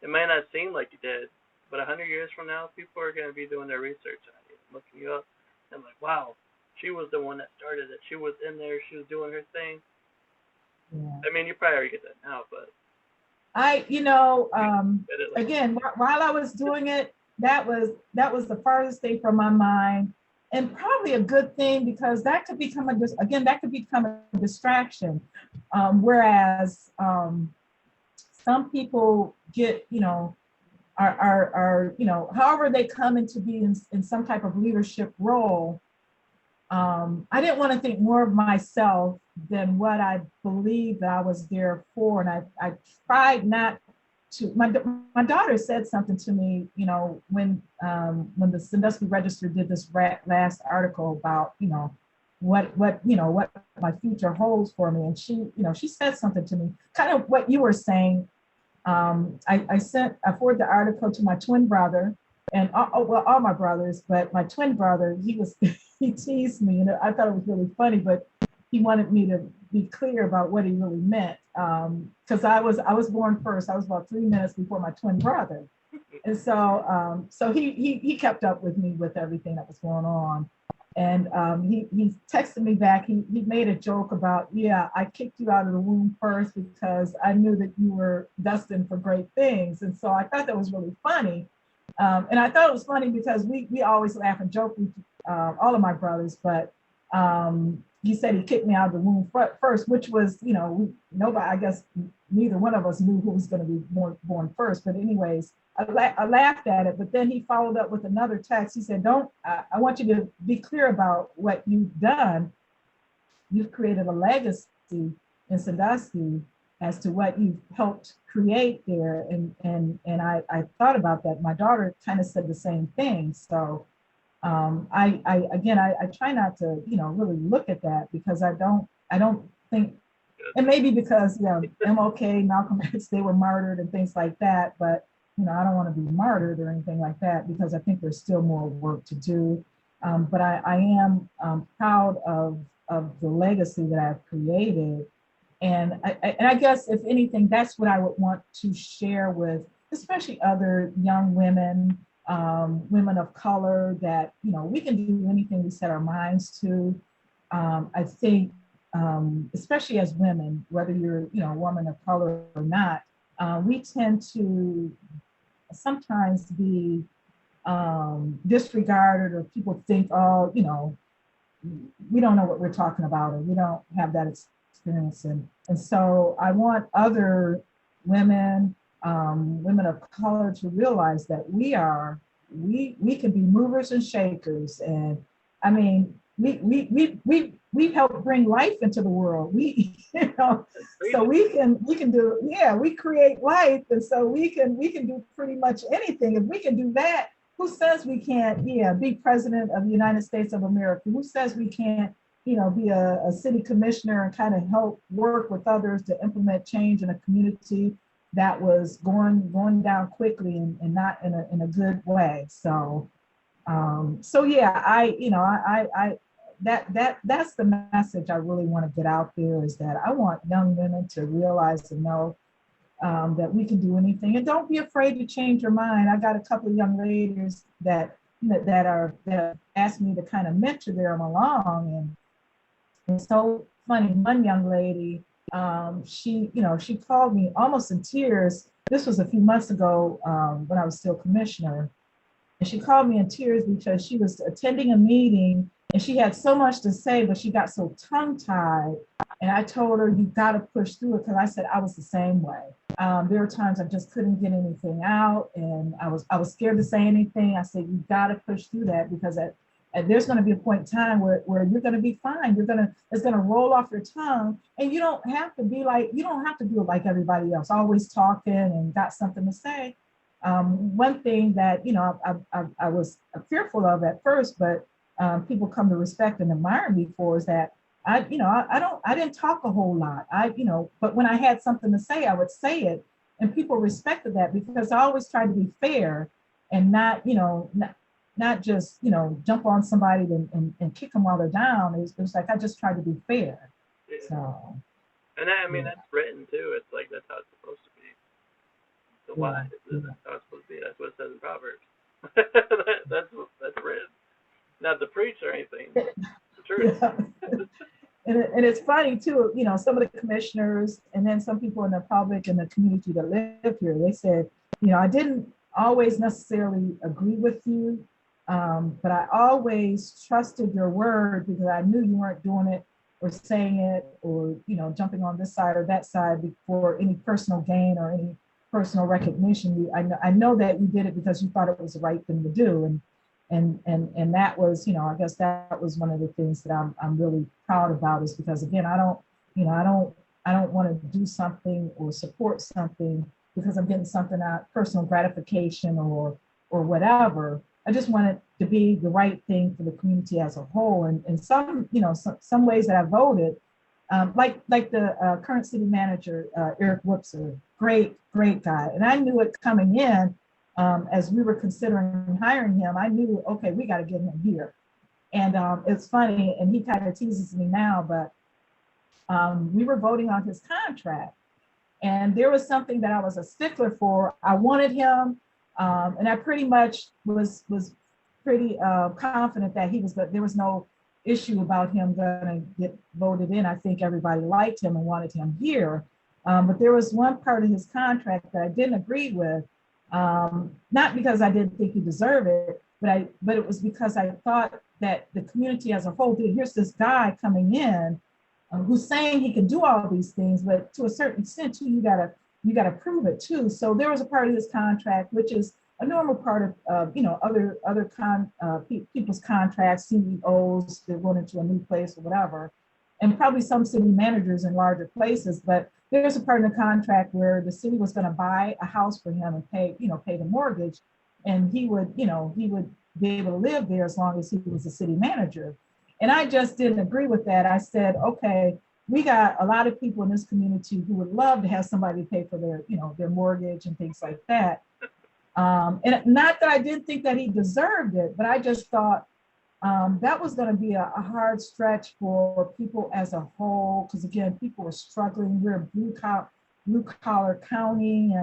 It may not seem like you did, but 100 years from now, people are going to be doing their research on you, looking you up, and like, wow, she was the one that started it. She was in there. She was doing her thing. Yeah. I mean, you probably already get that now, but again, while I was doing it, that was the farthest thing from my mind. And probably a good thing, because that could become a distraction. Whereas some people get, are however they come into being in some type of leadership role. I didn't want to think more of myself than what I believed that I was there for, and I tried not to. My daughter said something to me, when the Sandusky Register did this last article about, what my future holds for me, and she said something to me, kind of what you were saying. I forwarded the article to my twin brother, and all my brothers, but my twin brother, he teased me, and I thought it was really funny, but he wanted me to be clear about what he really meant, because I was born first. I was about 3 minutes before my twin brother, and so he kept up with me with everything that was going on, and he texted me back. He made a joke about, yeah, I kicked you out of the womb first because I knew that you were destined for great things, and so I thought that was really funny, and I thought it was funny because we always laugh and joke with all of my brothers, but. He said he kicked me out of the womb first, which was, nobody, I guess neither one of us knew who was going to be born first. But anyways, I laughed at it. But then he followed up with another text. He said, I want you to be clear about what you've done. You've created a legacy in Sandusky as to what you've helped create there. And I thought about that. My daughter kind of said the same thing. So I try not to, really look at that, because I don't think, and maybe because, MLK, Malcolm X, they were martyred and things like that, but, I don't want to be martyred or anything like that, because I think there's still more work to do. But I am proud of the legacy that I've created. I guess if anything, that's what I would want to share with, especially other young women, women of color, that we can do anything we set our minds to. I think, especially as women, whether you're a woman of color or not, we tend to sometimes be disregarded, or people think, oh, we don't know what we're talking about, or we don't have that experience. And so I want other women, women of color, to realize that we can be movers and shakers. And I mean, we help bring life into the world. So we can do, yeah, we create life. And so we can do pretty much anything. If we can do that, who says we can't, be president of the United States of America? Who says we can't, be a city commissioner and kind of help work with others to implement change in a community that was going down quickly, and not in a good way. So, yeah, that's the message I really want to get out there, is that I want young women to realize and know, that we can do anything, and don't be afraid to change your mind. I got a couple of young ladies that asked me to kind of mentor them along, and it's so funny. One young lady, she called me almost in tears. This was a few months ago, when I was still commissioner, and she called me in tears because she was attending a meeting and she had so much to say, but she got so tongue tied. And I told her, you got to push through it, because I said I was the same way. There were times I just couldn't get anything out, and I was scared to say anything. I said, you got to push through that, because there's going to be a point in time where you're going to be fine. It's going to roll off your tongue, and you don't have to do it like everybody else, always talking and got something to say. One thing that I was fearful of at first, but people come to respect and admire me for, is that I didn't talk a whole lot. But when I had something to say, I would say it, and people respected that, because I always tried to be fair and not just jump on somebody and kick them while they're down. It was like I just tried to be fair. Yeah. So. And that's written too. It's like that's how it's supposed to be. The why. That's how it's supposed to be. That's what it says in Proverbs. that's written. Not to preach or anything. The truth. Yeah. And it's funny too, some of the commissioners, and then some people in the public and the community that live here, they said, I didn't always necessarily agree with you, but I always trusted your word, because I knew you weren't doing it or saying it, or jumping on this side or that side for any personal gain or any personal recognition. I know that you did it because you thought it was the right thing to do. And that was, I guess that was one of the things that I'm really proud about, is because, again, I don't want to do something or support something because I'm getting something out, personal gratification or whatever. I just want it to be the right thing for the community as a whole. And some ways that I voted, like the current city manager, Eric Wipser, great guy. And I knew it coming in. As we were considering hiring him, I knew, okay, we got to get him here. And it's funny, and he kind of teases me now, but we were voting on his contract. And there was something that I was a stickler for. I wanted him, and I pretty much was pretty confident that there was no issue about him going to get voted in. I think everybody liked him and wanted him here. But there was one part of his contract that I didn't agree with. Not because I didn't think he deserved it, but it was because I thought that the community as a whole, here's this guy coming in who's saying he can do all these things, but to a certain extent too, you gotta prove it too. So there was a part of his contract, which is a normal part of other people's contracts, CEOs, they're going into a new place or whatever, and probably some city managers in larger places. But there's a part of the contract where the city was going to buy a house for him and pay the mortgage, and he would be able to live there as long as he was a city manager. And I just didn't agree with that. I said, okay, we got a lot of people in this community who would love to have somebody pay for their mortgage and things like that. And not that I didn't think that he deserved it, but I just thought, that was going to be a hard stretch for people as a whole, because again, people were struggling. We're a blue collar county,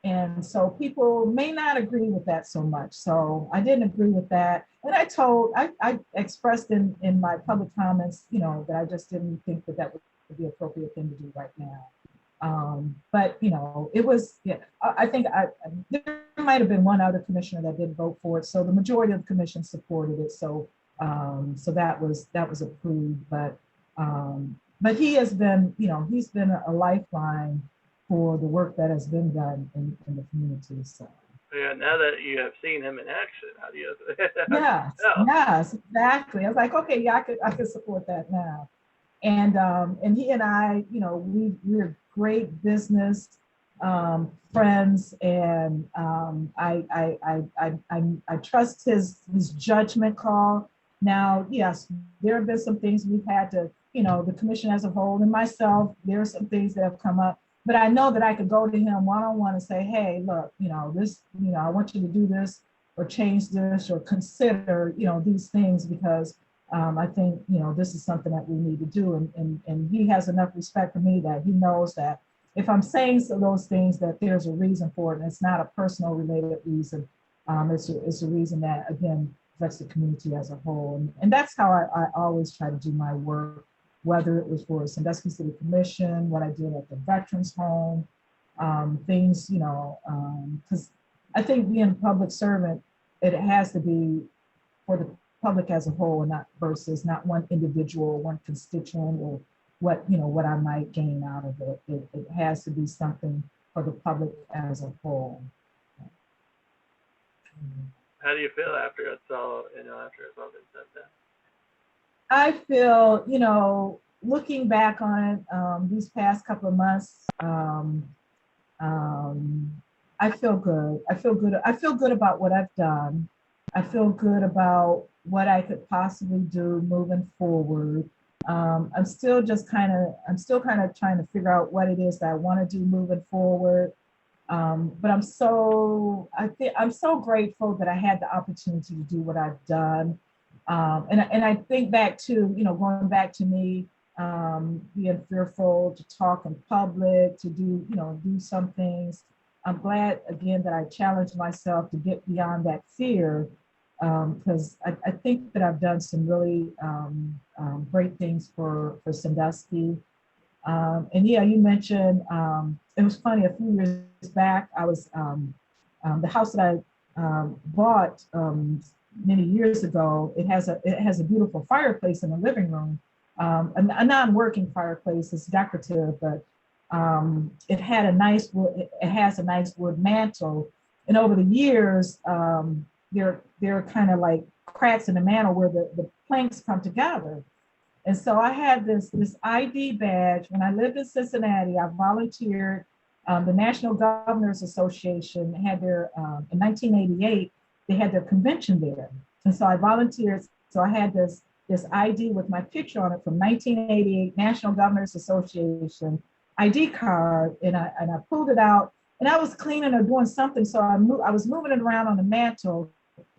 and so people may not agree with that so much. So I didn't agree with that, and I expressed in my public comments, that I just didn't think that that would be the appropriate thing to do right now. But it was, yeah, I think there might have been one other commissioner that did vote for it. So the majority of the commission supported it. So that was approved. But he has been, he's been a lifeline for the work that has been done in the community. So. Yeah, now that you have seen him in action, how do you? Yes, yes, exactly. I was like, okay, yeah, I could support that now. And he and I, we're great business friends, and I trust his judgment call. Now, yes, there have been some things we've had to, the commission as a whole and myself, there are some things that have come up, but I know that I could go to him one-on-one and say, hey, look, this, I want you to do this or change this or consider, these things, because I think, this is something that we need to do. And he has enough respect for me that he knows that if I'm saying those things, that there's a reason for it. And it's not a personal related reason. It's a reason that, again, affects the community as a whole. And that's how I always try to do my work, whether it was for Sandusky City Commission, what I did at the Veterans Home, things, because I think being a public servant, it has to be for the public as a whole, and not versus not one individual, one constituent, or what I might gain out of it. It has to be something for the public as a whole. How do you feel after it's all been said then? I feel, looking back on it, these past couple of months, I feel good. I feel good. I feel good about what I've done. I feel good about what I could possibly do moving forward. I'm still kind of trying to figure out what it is that I want to do moving forward. But I'm so grateful that I had the opportunity to do what I've done. And I think back to, going back to me being fearful to talk in public, to do some things. I'm glad again that I challenged myself to get beyond that fear, because I think that I've done some really great things for Sandusky. And yeah, you mentioned, it was funny, a few years back, I was, the house that I bought many years ago, it has a beautiful fireplace in the living room, a non-working fireplace, it's decorative, but it has a nice wood mantle. And over the years, there are kind of like cracks in the mantle where the planks come together. And so I had this ID badge. When I lived in Cincinnati, I volunteered. The National Governors Association had in 1988, they had their convention there. And so I volunteered. So I had this ID with my picture on it from 1988 National Governors Association ID card. And I pulled it out, and I was cleaning or doing something. So I was moving it around on the mantle.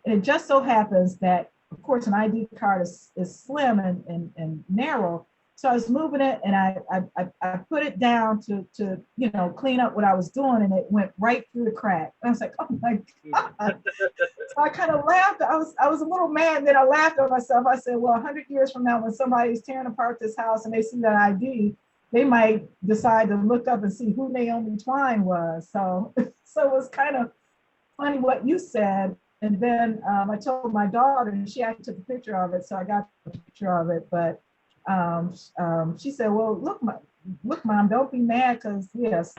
And it just so happens that, of course, an ID card is slim and narrow. So I was moving it, and I put it down to clean up what I was doing, and it went right through the crack. And I was like, oh my God. So I kind of laughed. I was a little mad, and then I laughed at myself. I said, well, 100 years from now, when somebody's tearing apart this house and they see that ID, they might decide to look up and see who Naomi Twine was. So it was kind of funny what you said. And then I told my daughter, and she actually took a picture of it, so I got a picture of it. But she said, well, look, Mom, don't be mad, because yes,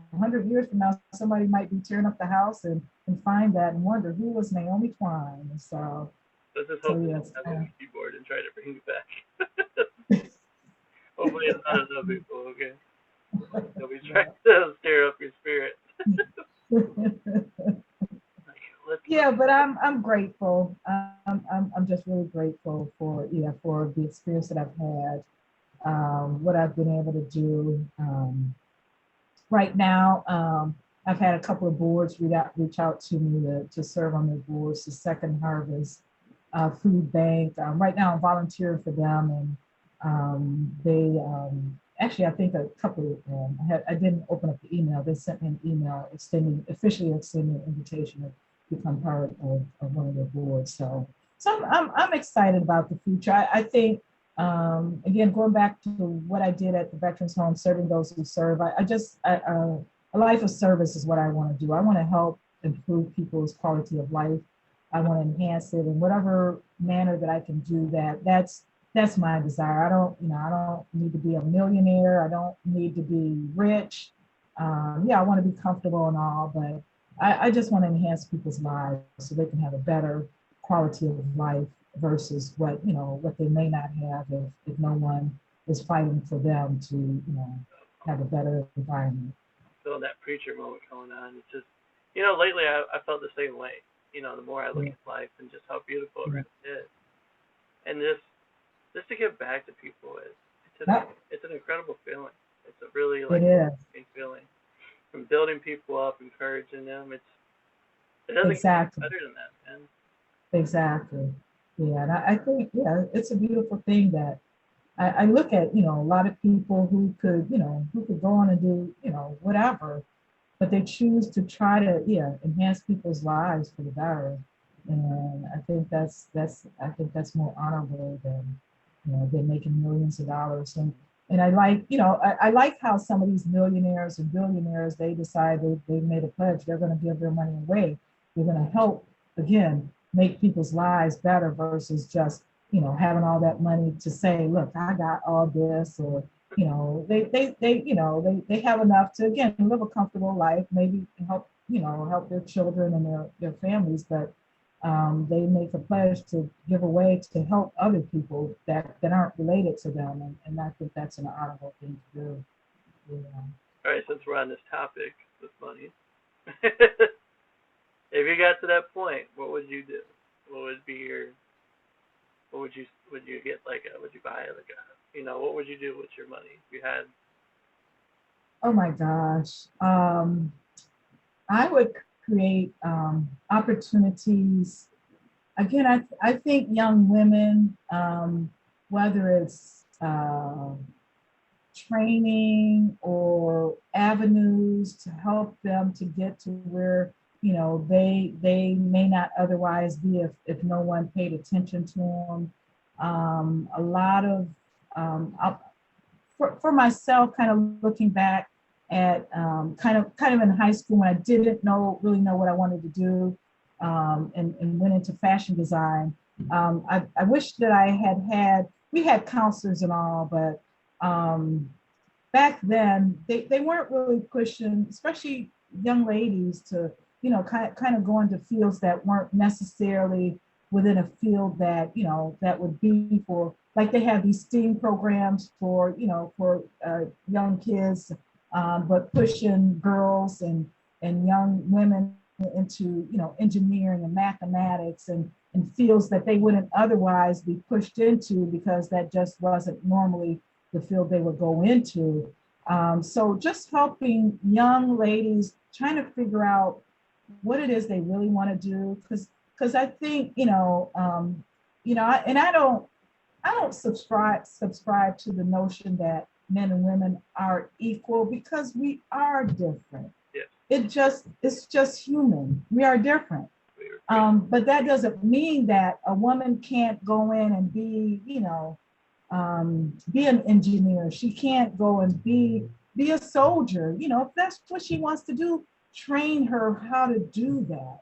100 years from now, somebody might be tearing up the house and find that and wonder who was Naomi Twine. And so let's just hope yes, have a keyboard and try to bring it back. Hopefully it's not enough people, okay? They'll be trying to stir up your spirit. Yeah, but I'm grateful. I'm just really grateful for the experience that I've had, what I've been able to do. Right now, I've had a couple of boards reach out to me to serve on their boards, the Second Harvest, food bank. Right now I'm volunteering for them, and they actually, I think a couple, I didn't open up the email. They sent me an email officially extending an invitation to become part of one of their boards. So I'm excited about the future. I think, again, going back to what I did at the Veterans Home, serving those who serve, a life of service is what I want to do. I want to help improve people's quality of life. I want to enhance it in whatever manner that I can do that. That's my desire. I don't need to be a millionaire. I don't need to be rich. Yeah, I want to be comfortable and all, but I just want to enhance people's lives so they can have a better quality of life versus what they may not have if no one is fighting for them to, have a better environment. Feeling that preacher moment going on. It's just, lately I felt the same way. The more I look Yeah. at life and just how beautiful it Yeah. really is, and just to give back to people Yeah, it's an incredible feeling. It's a really it is. amazing feeling. From building people up, encouraging them, it doesn't get Exactly. better than that, man. Exactly. Yeah, and I think, yeah, it's a beautiful thing that I look at, a lot of people who could go on and do, whatever, but they choose to try to, yeah, enhance people's lives for the better. And I think that's more honorable than making millions of dollars. And I like, I like how some of these millionaires and billionaires, they decide they made a pledge, they're going to give their money away. They're going to help, again, make people's lives better versus just, having all that money to say, look, I got all this, or they have enough to, again, live a comfortable life, maybe help their children and their families, but they make a pledge to give away to help other people that aren't related to them, and I think that's an honorable thing to do. Yeah. All right, since we're on this topic with money, if you got to that point, what would you do? What would be your would you get would you buy what would you do with your money if you had? Oh my gosh. I would create opportunities. Again, I think young women, whether it's training or avenues to help them to get to where they may not otherwise be if no one paid attention to them. A lot of for myself, kind of looking back at kind of in high school when I didn't really know what I wanted to do, and went into fashion design. I wish that I we had counselors and all, but back then they weren't really pushing, especially young ladies, to kind of go into fields that weren't necessarily within a field that that would be for, like, they have these STEAM programs for young kids, but pushing girls and young women into engineering and mathematics and fields that they wouldn't otherwise be pushed into because that just wasn't normally the field they would go into. So just helping young ladies trying to figure out what it is they really want to do, because I think and I don't subscribe to the notion that men and women are equal, because we are different. Yeah, It's just human. We are different. we were But that doesn't mean that a woman can't go in and be an engineer. She can't go and be a soldier. If that's what she wants to do, train her how to do that.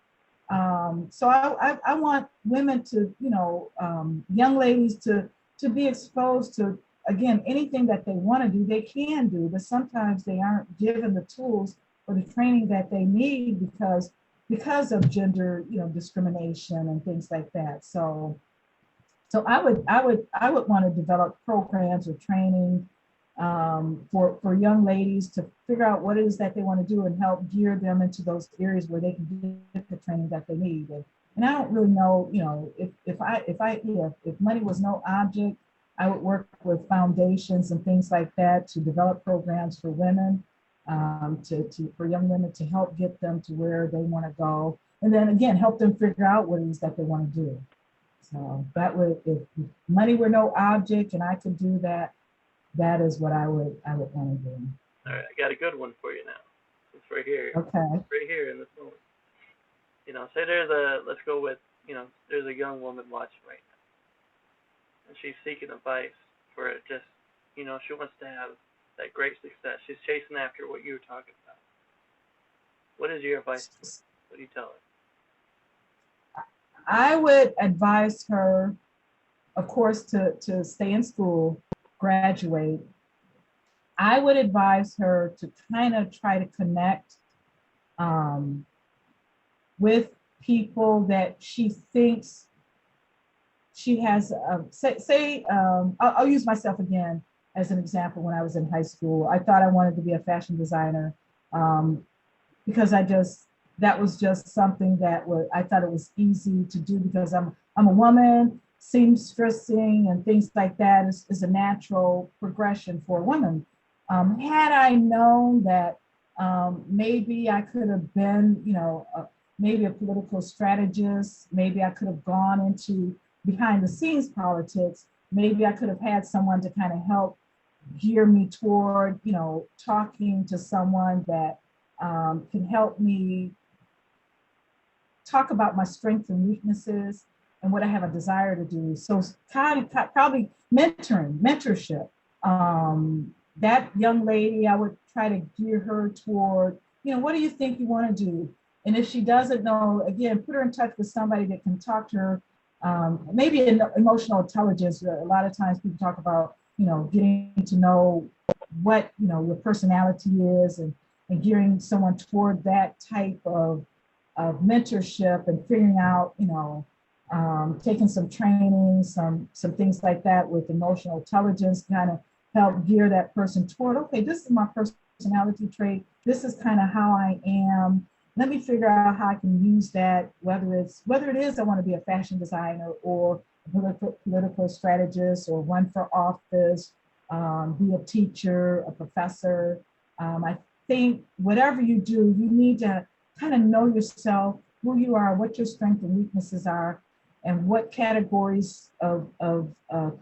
So I want women to, young ladies to be exposed to, again, anything that they want to do, they can do, but sometimes they aren't given the tools or the training that they need because of gender, discrimination and things like that. So I would want to develop programs or training, for young ladies to figure out what it is that they want to do and help gear them into those areas where they can get the training that they need. And I don't really know, if money was no object, I would work with foundations and things like that to develop programs for women, for young women, to help get them to where they want to go, and then again help them figure out what it is that they want to do. So that would, if money were no object and I could do that, that is what I would want to do. All right, I got a good one for you now. It's Okay. right here in this moment. Say let's go with, there's a young woman watching right now, and she's seeking advice for it. Just, she wants to have that great success. She's chasing after what you were talking about. What is your advice to her? What do you tell her? I would advise her, of course, to stay in school, graduate. I would advise her to kind of try to connect um, with people that she thinks she has, I'll use myself again as an example. When I was in high school, I thought I wanted to be a fashion designer um, because that was just something that I thought it was easy to do because I'm a woman. Seamstressing and things like that is a natural progression for a woman. Had I known that maybe I could have been, maybe a political strategist, maybe I could have gone into behind the scenes politics, maybe I could have had someone to kind of help gear me toward, talking to someone that can help me talk about my strengths and weaknesses and what I have a desire to do. So kind of probably mentorship. That young lady, I would try to gear her toward, what do you think you want to do? And if she doesn't know, again, put her in touch with somebody that can talk to her. Maybe in emotional intelligence, a lot of times people talk about, getting to know what, your personality is and gearing someone toward that type of mentorship and figuring out, taking some training, some things like that with emotional intelligence, kind of help gear that person toward, okay, this is my personality trait. This is kind of how I am. Let me figure out how I can use that, whether it is I want to be a fashion designer or a political strategist or run for office, be a teacher, a professor. I think whatever you do, you need to kind of know yourself, who you are, what your strengths and weaknesses are, and what categories of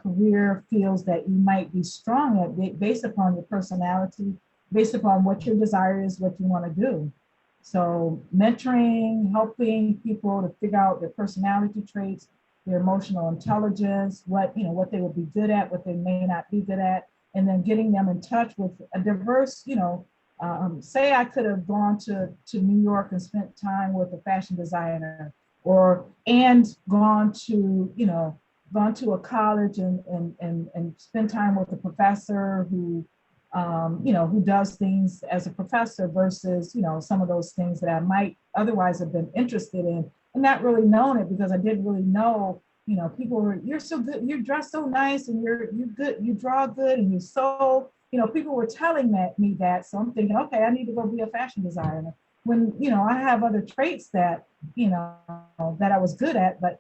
career fields that you might be strong at based upon your personality, based upon what your desire is, what you want to do. So mentoring, helping people to figure out their personality traits, their emotional intelligence, what they would be good at, what they may not be good at, and then getting them in touch with a diverse, say I could have gone to New York and spent time with a fashion designer, and gone to a college and spend time with a professor who does things as a professor versus, some of those things that I might otherwise have been interested in and not really known it because I didn't really know, people were, you're so good, you're dressed so nice and you're good, you draw good and you're so, people were telling me that. So I'm thinking, okay, I need to go be a fashion designer when, I have other traits that, that I was good at, but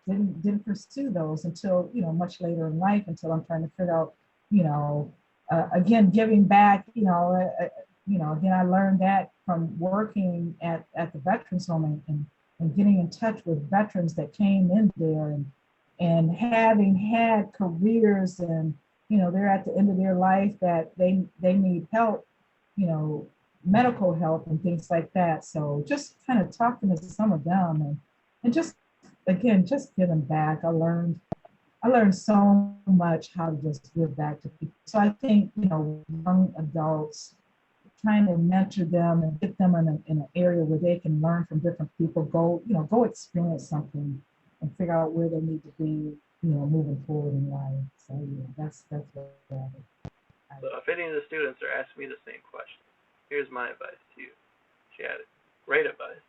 didn't pursue those until, much later in life, until I'm trying to figure out, again, giving back, again, I learned that from working at the Veterans Home and getting in touch with veterans that came in there and having had careers and, they're at the end of their life that they need help, medical help and things like that. So just kind of talking to some of them and just, again, just giving back. I learned so much how to just give back to people. So I think, young adults, trying to mentor them and get them in an area where they can learn from different people, go experience something and figure out where they need to be, moving forward in life. So yeah, that's what So if any of the students are asking me the same question, here's my advice to you. She had it. Great advice.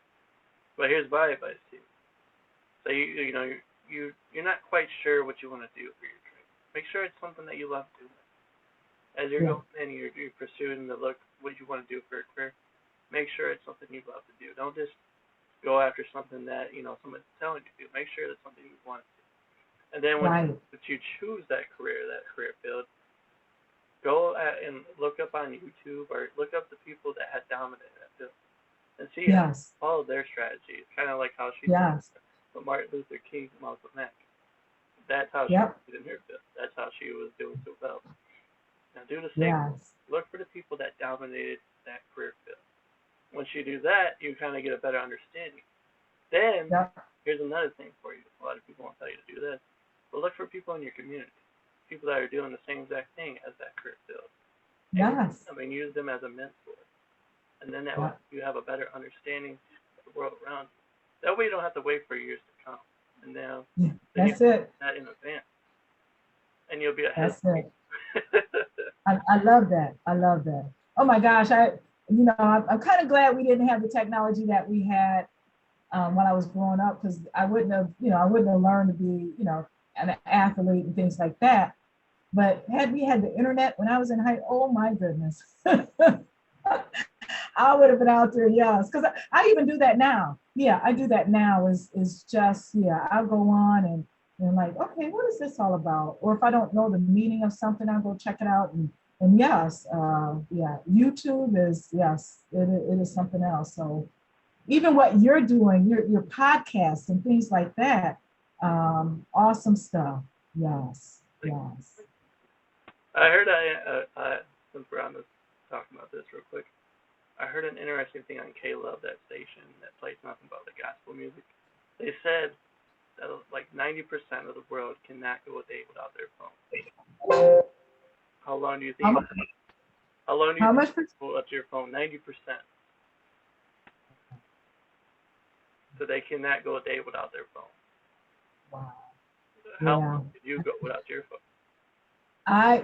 But here's my advice to you. So you're not quite sure what you want to do for your dream. Make sure it's something that you love doing. As you're going and you're pursuing what you want to do for a career, make sure it's something you love to do. Don't just go after something that someone's telling you to do. Make sure it's something you want to do. And then when you choose that career field, go and look up on YouTube or look up the people that had dominated that field and see follow their strategies. Kind of like how she did. But Martin Luther King, Malcolm X, that's how she Yep. was in her field. That's how she was doing so well. Now do the same. Yes. Look for the people that dominated that career field. Once you do that, you kind of get a better understanding. Then, Yep. here's another thing for you. A lot of people won't tell you to do this. But look for people in your community. People that are doing the same exact thing as that career field. Yes. Use them as a mentor. And then that way Yep. you have a better understanding of the world around you. That way you don't have to wait for years to come. And now, Yeah. then That's you it. that in advance. And you'll be ahead. That's it. I love that. I love that. Oh my gosh. I'm kind of glad we didn't have the technology that we had when I was growing up, because I wouldn't have learned to be, an athlete and things like that. But had we had the internet when I was in high, oh my goodness. I would have been out there, yes. Because I even do that now. Yeah, I do that now is just, yeah, I'll go on and like, okay, what is this all about? Or if I don't know the meaning of something, I'll go check it out. And yes, yeah, YouTube is, yes, it is something else. So even what you're doing, your podcasts and things like that, awesome stuff. Yes, yes. I heard since we're on this, talking about this real quick, I heard an interesting thing on K-Love, that station that plays nothing but the gospel music. They said that like 90% of the world cannot go a day without their phone. How long do you think? How long do you think people up to your phone? 90%. So they cannot go a day without their phone. Wow. How long did you go without your phone? I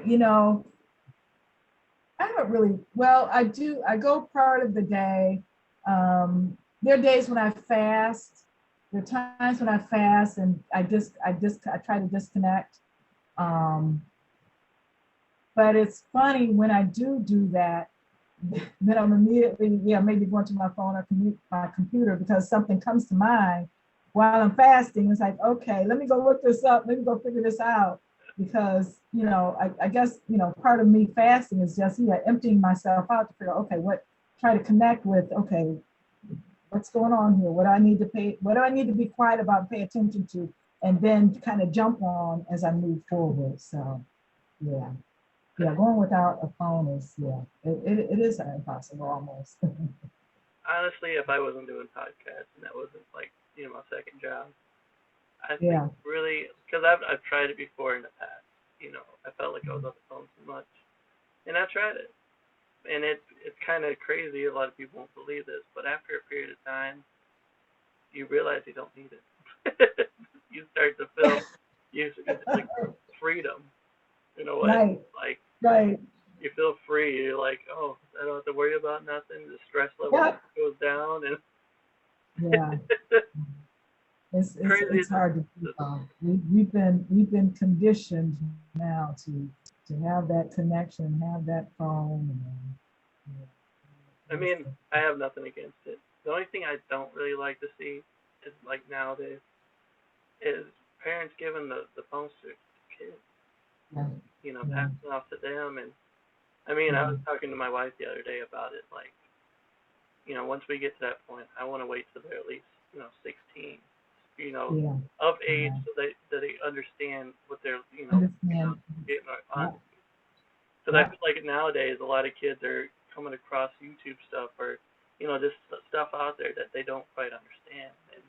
don't really, well, I go part of the day. There are days when I fast. There are times when I fast and I try to disconnect. But it's funny when I do that, then I'm immediately, maybe going to my phone or my computer because something comes to mind while I'm fasting. It's like, okay, let me go look this up. Let me go figure this out. Because, I guess, part of me fasting is just, emptying myself out to figure out, okay, try to connect with, okay, what's going on here? What do I need to be quiet about, pay attention to, and then kind of jump on as I move forward. So, yeah. Yeah, going without a phone is, it is impossible almost. Honestly, if I wasn't doing podcasts and that wasn't like, my second job, I think really, because I've tried it before in the past. I felt like I was on the phone too much, and I tried it, and it's kind of crazy. A lot of people won't believe this, but after a period of time, you realize you don't need it. You start to feel like freedom in a way. Right. Like you feel free. You're like, oh, I don't have to worry about nothing. The stress level goes down, and yeah. It's hard to keep on. We've been conditioned now to have that connection, have that phone. I mean, I have nothing against it. The only thing I don't really like to see is like nowadays is parents giving the phones to kids. Passing it off to them. And I mean, I was talking to my wife the other day about it. Like, once we get to that point, I want to wait till they're at least 16. Of age, so they understand what they're getting on. Because I feel like nowadays a lot of kids are coming across YouTube stuff or just stuff out there that they don't quite understand, and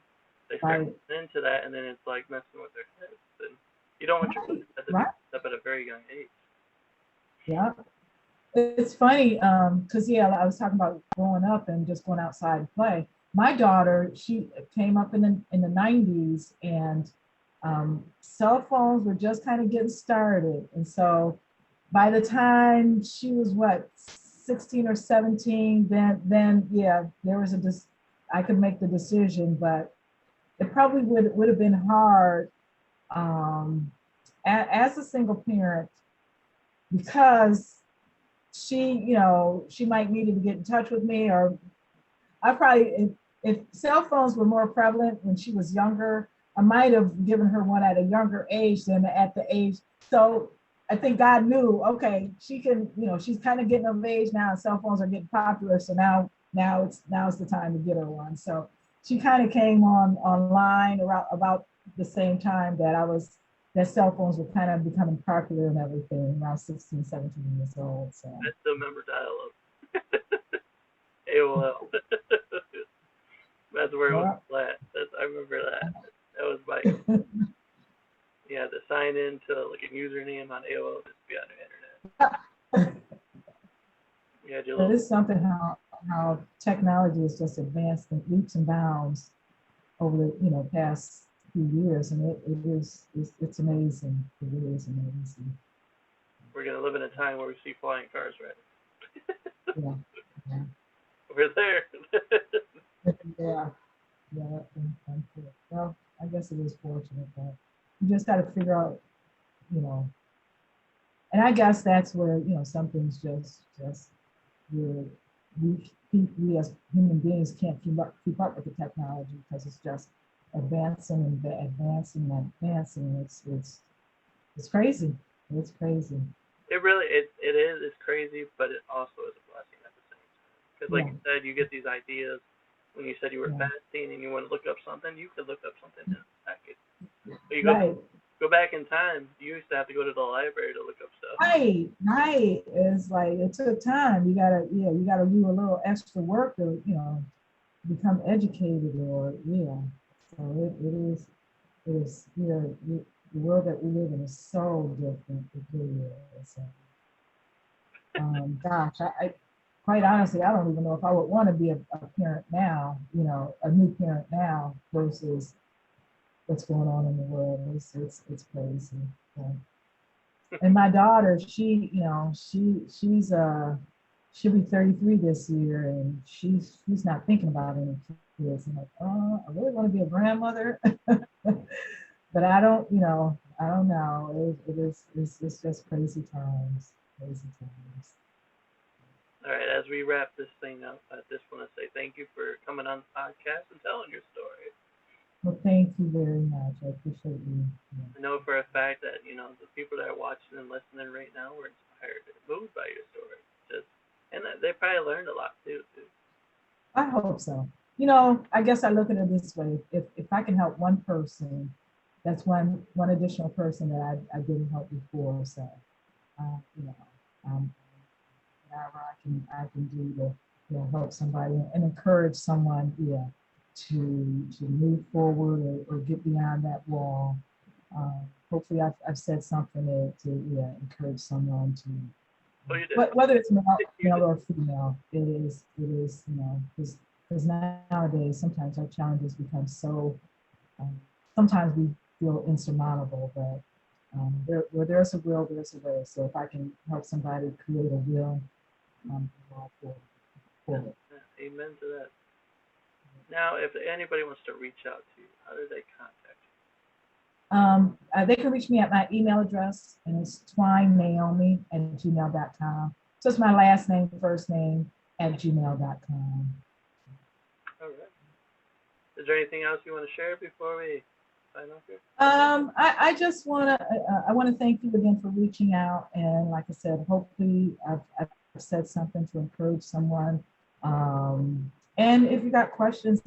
they start into that, and then it's like messing with their heads. And you don't want your kids to be up at a very young age. Yeah. It's funny, because I was talking about growing up and just going outside and play. My daughter, she came up in the 90s, and cell phones were just kind of getting started. And so by the time she was 16 or 17, then there was I could make the decision, but it probably would have been hard as a single parent, because she might need to get in touch with me, or I probably, if cell phones were more prevalent when she was younger, I might have given her one at a younger age than at the age. So I think God knew, okay, she can, she's kind of getting of age now, and cell phones are getting popular. So now it's the time to get her one. So she kind of came online around about the same time that cell phones were kind of becoming popular and everything, around 16, 17 years old. So I still remember dial-up. AOL. That's where it was yeah. at. I remember that. That was my. You had to sign in to like a username on AOL just to be on the internet. You had your It little. is something how technology has just advanced in leaps and bounds over the past few years, and it's amazing. It really is amazing. We're gonna live in a time where we see flying cars, right? Yeah, yeah, We're there. yeah, yeah. Well, I guess it is fortunate, but you just got to figure out, you know, and I guess that's where some things just we're, we as human beings can't keep up with the technology because it's just advancing and advancing and advancing. It's crazy. It's crazy. It really it is. It's crazy, but it also is a blessing at the same time. Because like Yeah, you said, you get these ideas. When you said you were yeah. fasting and you want to look up something, you could look up something in a second. But you Right, go back in time, you used to have to go to the library to look up stuff. right. It's like it took time. You gotta do a little extra work to, become educated or yeah. So the world that we live in is so different. It really is. So, gosh, I quite honestly, I don't even know if I would want to be a parent now, a new parent now versus what's going on in the world. It's crazy. So, and my daughter, she'll be 33 this year, and she's not thinking about any kids. I'm like, oh, I really want to be a grandmother, but I don't know. It's just crazy times, crazy times. All right, as we wrap this thing up, I just want to say thank you for coming on the podcast and telling your story. Well, thank you very much. I appreciate you. I know for a fact that the people that are watching and listening right now were inspired and moved by your story. Just and they probably learned a lot too. I hope so. I guess I look at it this way: if I can help one person, that's one additional person that I didn't help before. So, uh, you know, um, whatever I can do to help somebody and encourage someone, yeah, to move forward or get beyond that wall. Hopefully, I've said something to yeah encourage someone to. Oh, you did. Whether it's You male did. or female, it is because nowadays sometimes our challenges become so sometimes we feel insurmountable, but where there's a will, there's a way. So if I can help somebody create a will, I'm all for it. Yeah, amen to that. Now, if anybody wants to reach out to you, how do they contact They can reach me at my email address, and it's twinenaomi@gmail.com. So it's my last name, first name @gmail.com. you? All right. Is there anything else you want to share before we sign off here? I just want to thank you again for reaching out, and like I said, hopefully I've said something to encourage someone. And if you got questions,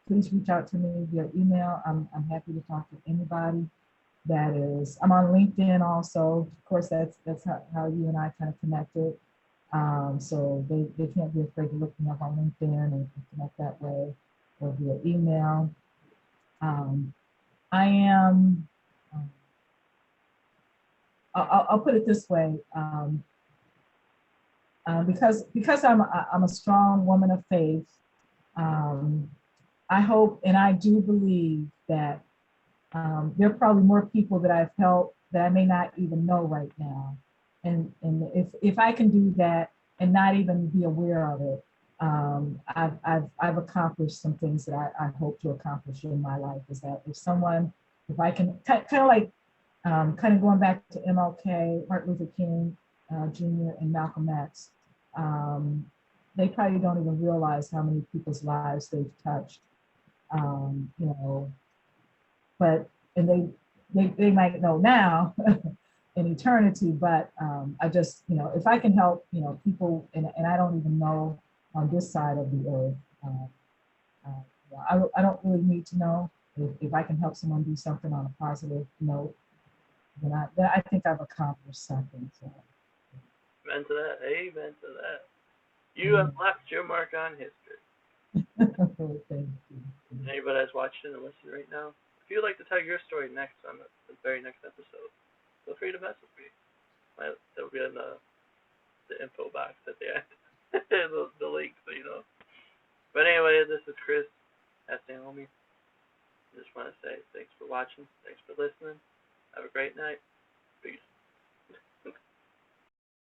please reach out to me via email. I'm happy to talk to anybody. I'm on LinkedIn also. Of course, that's how you and I kind of connected. So they can't be afraid to look me up on LinkedIn and connect that way or via email. Um, I am, um, I'll put it this way, because I'm a strong woman of faith. Um, I hope and I do believe that there are probably more people that I've helped that I may not even know right now. And if I can do that and not even be aware of it, I've accomplished some things that I hope to accomplish in my life. Is that if I can kind of like kind of going back to MLK, Martin Luther King Jr. and Malcolm X, um, they probably don't even realize how many people's lives they've touched. You know, but and they might know now in eternity, but I just if I can help people and I don't even know on this side of the earth, uh, I don't really need to know. If I can help someone do something on a positive note, then I think I've accomplished something. So, Amen to that. Amen to that. You have yeah. left your mark on history. Thank you. Anybody that's watching and listening right now, if you'd like to tell your story next on the very next episode, feel free to message me. That'll be in the info box at the end. the link, so you know. But anyway, this is Chris. That's Naomi. I just want to say thanks for watching. Thanks for listening. Have a great night. Peace.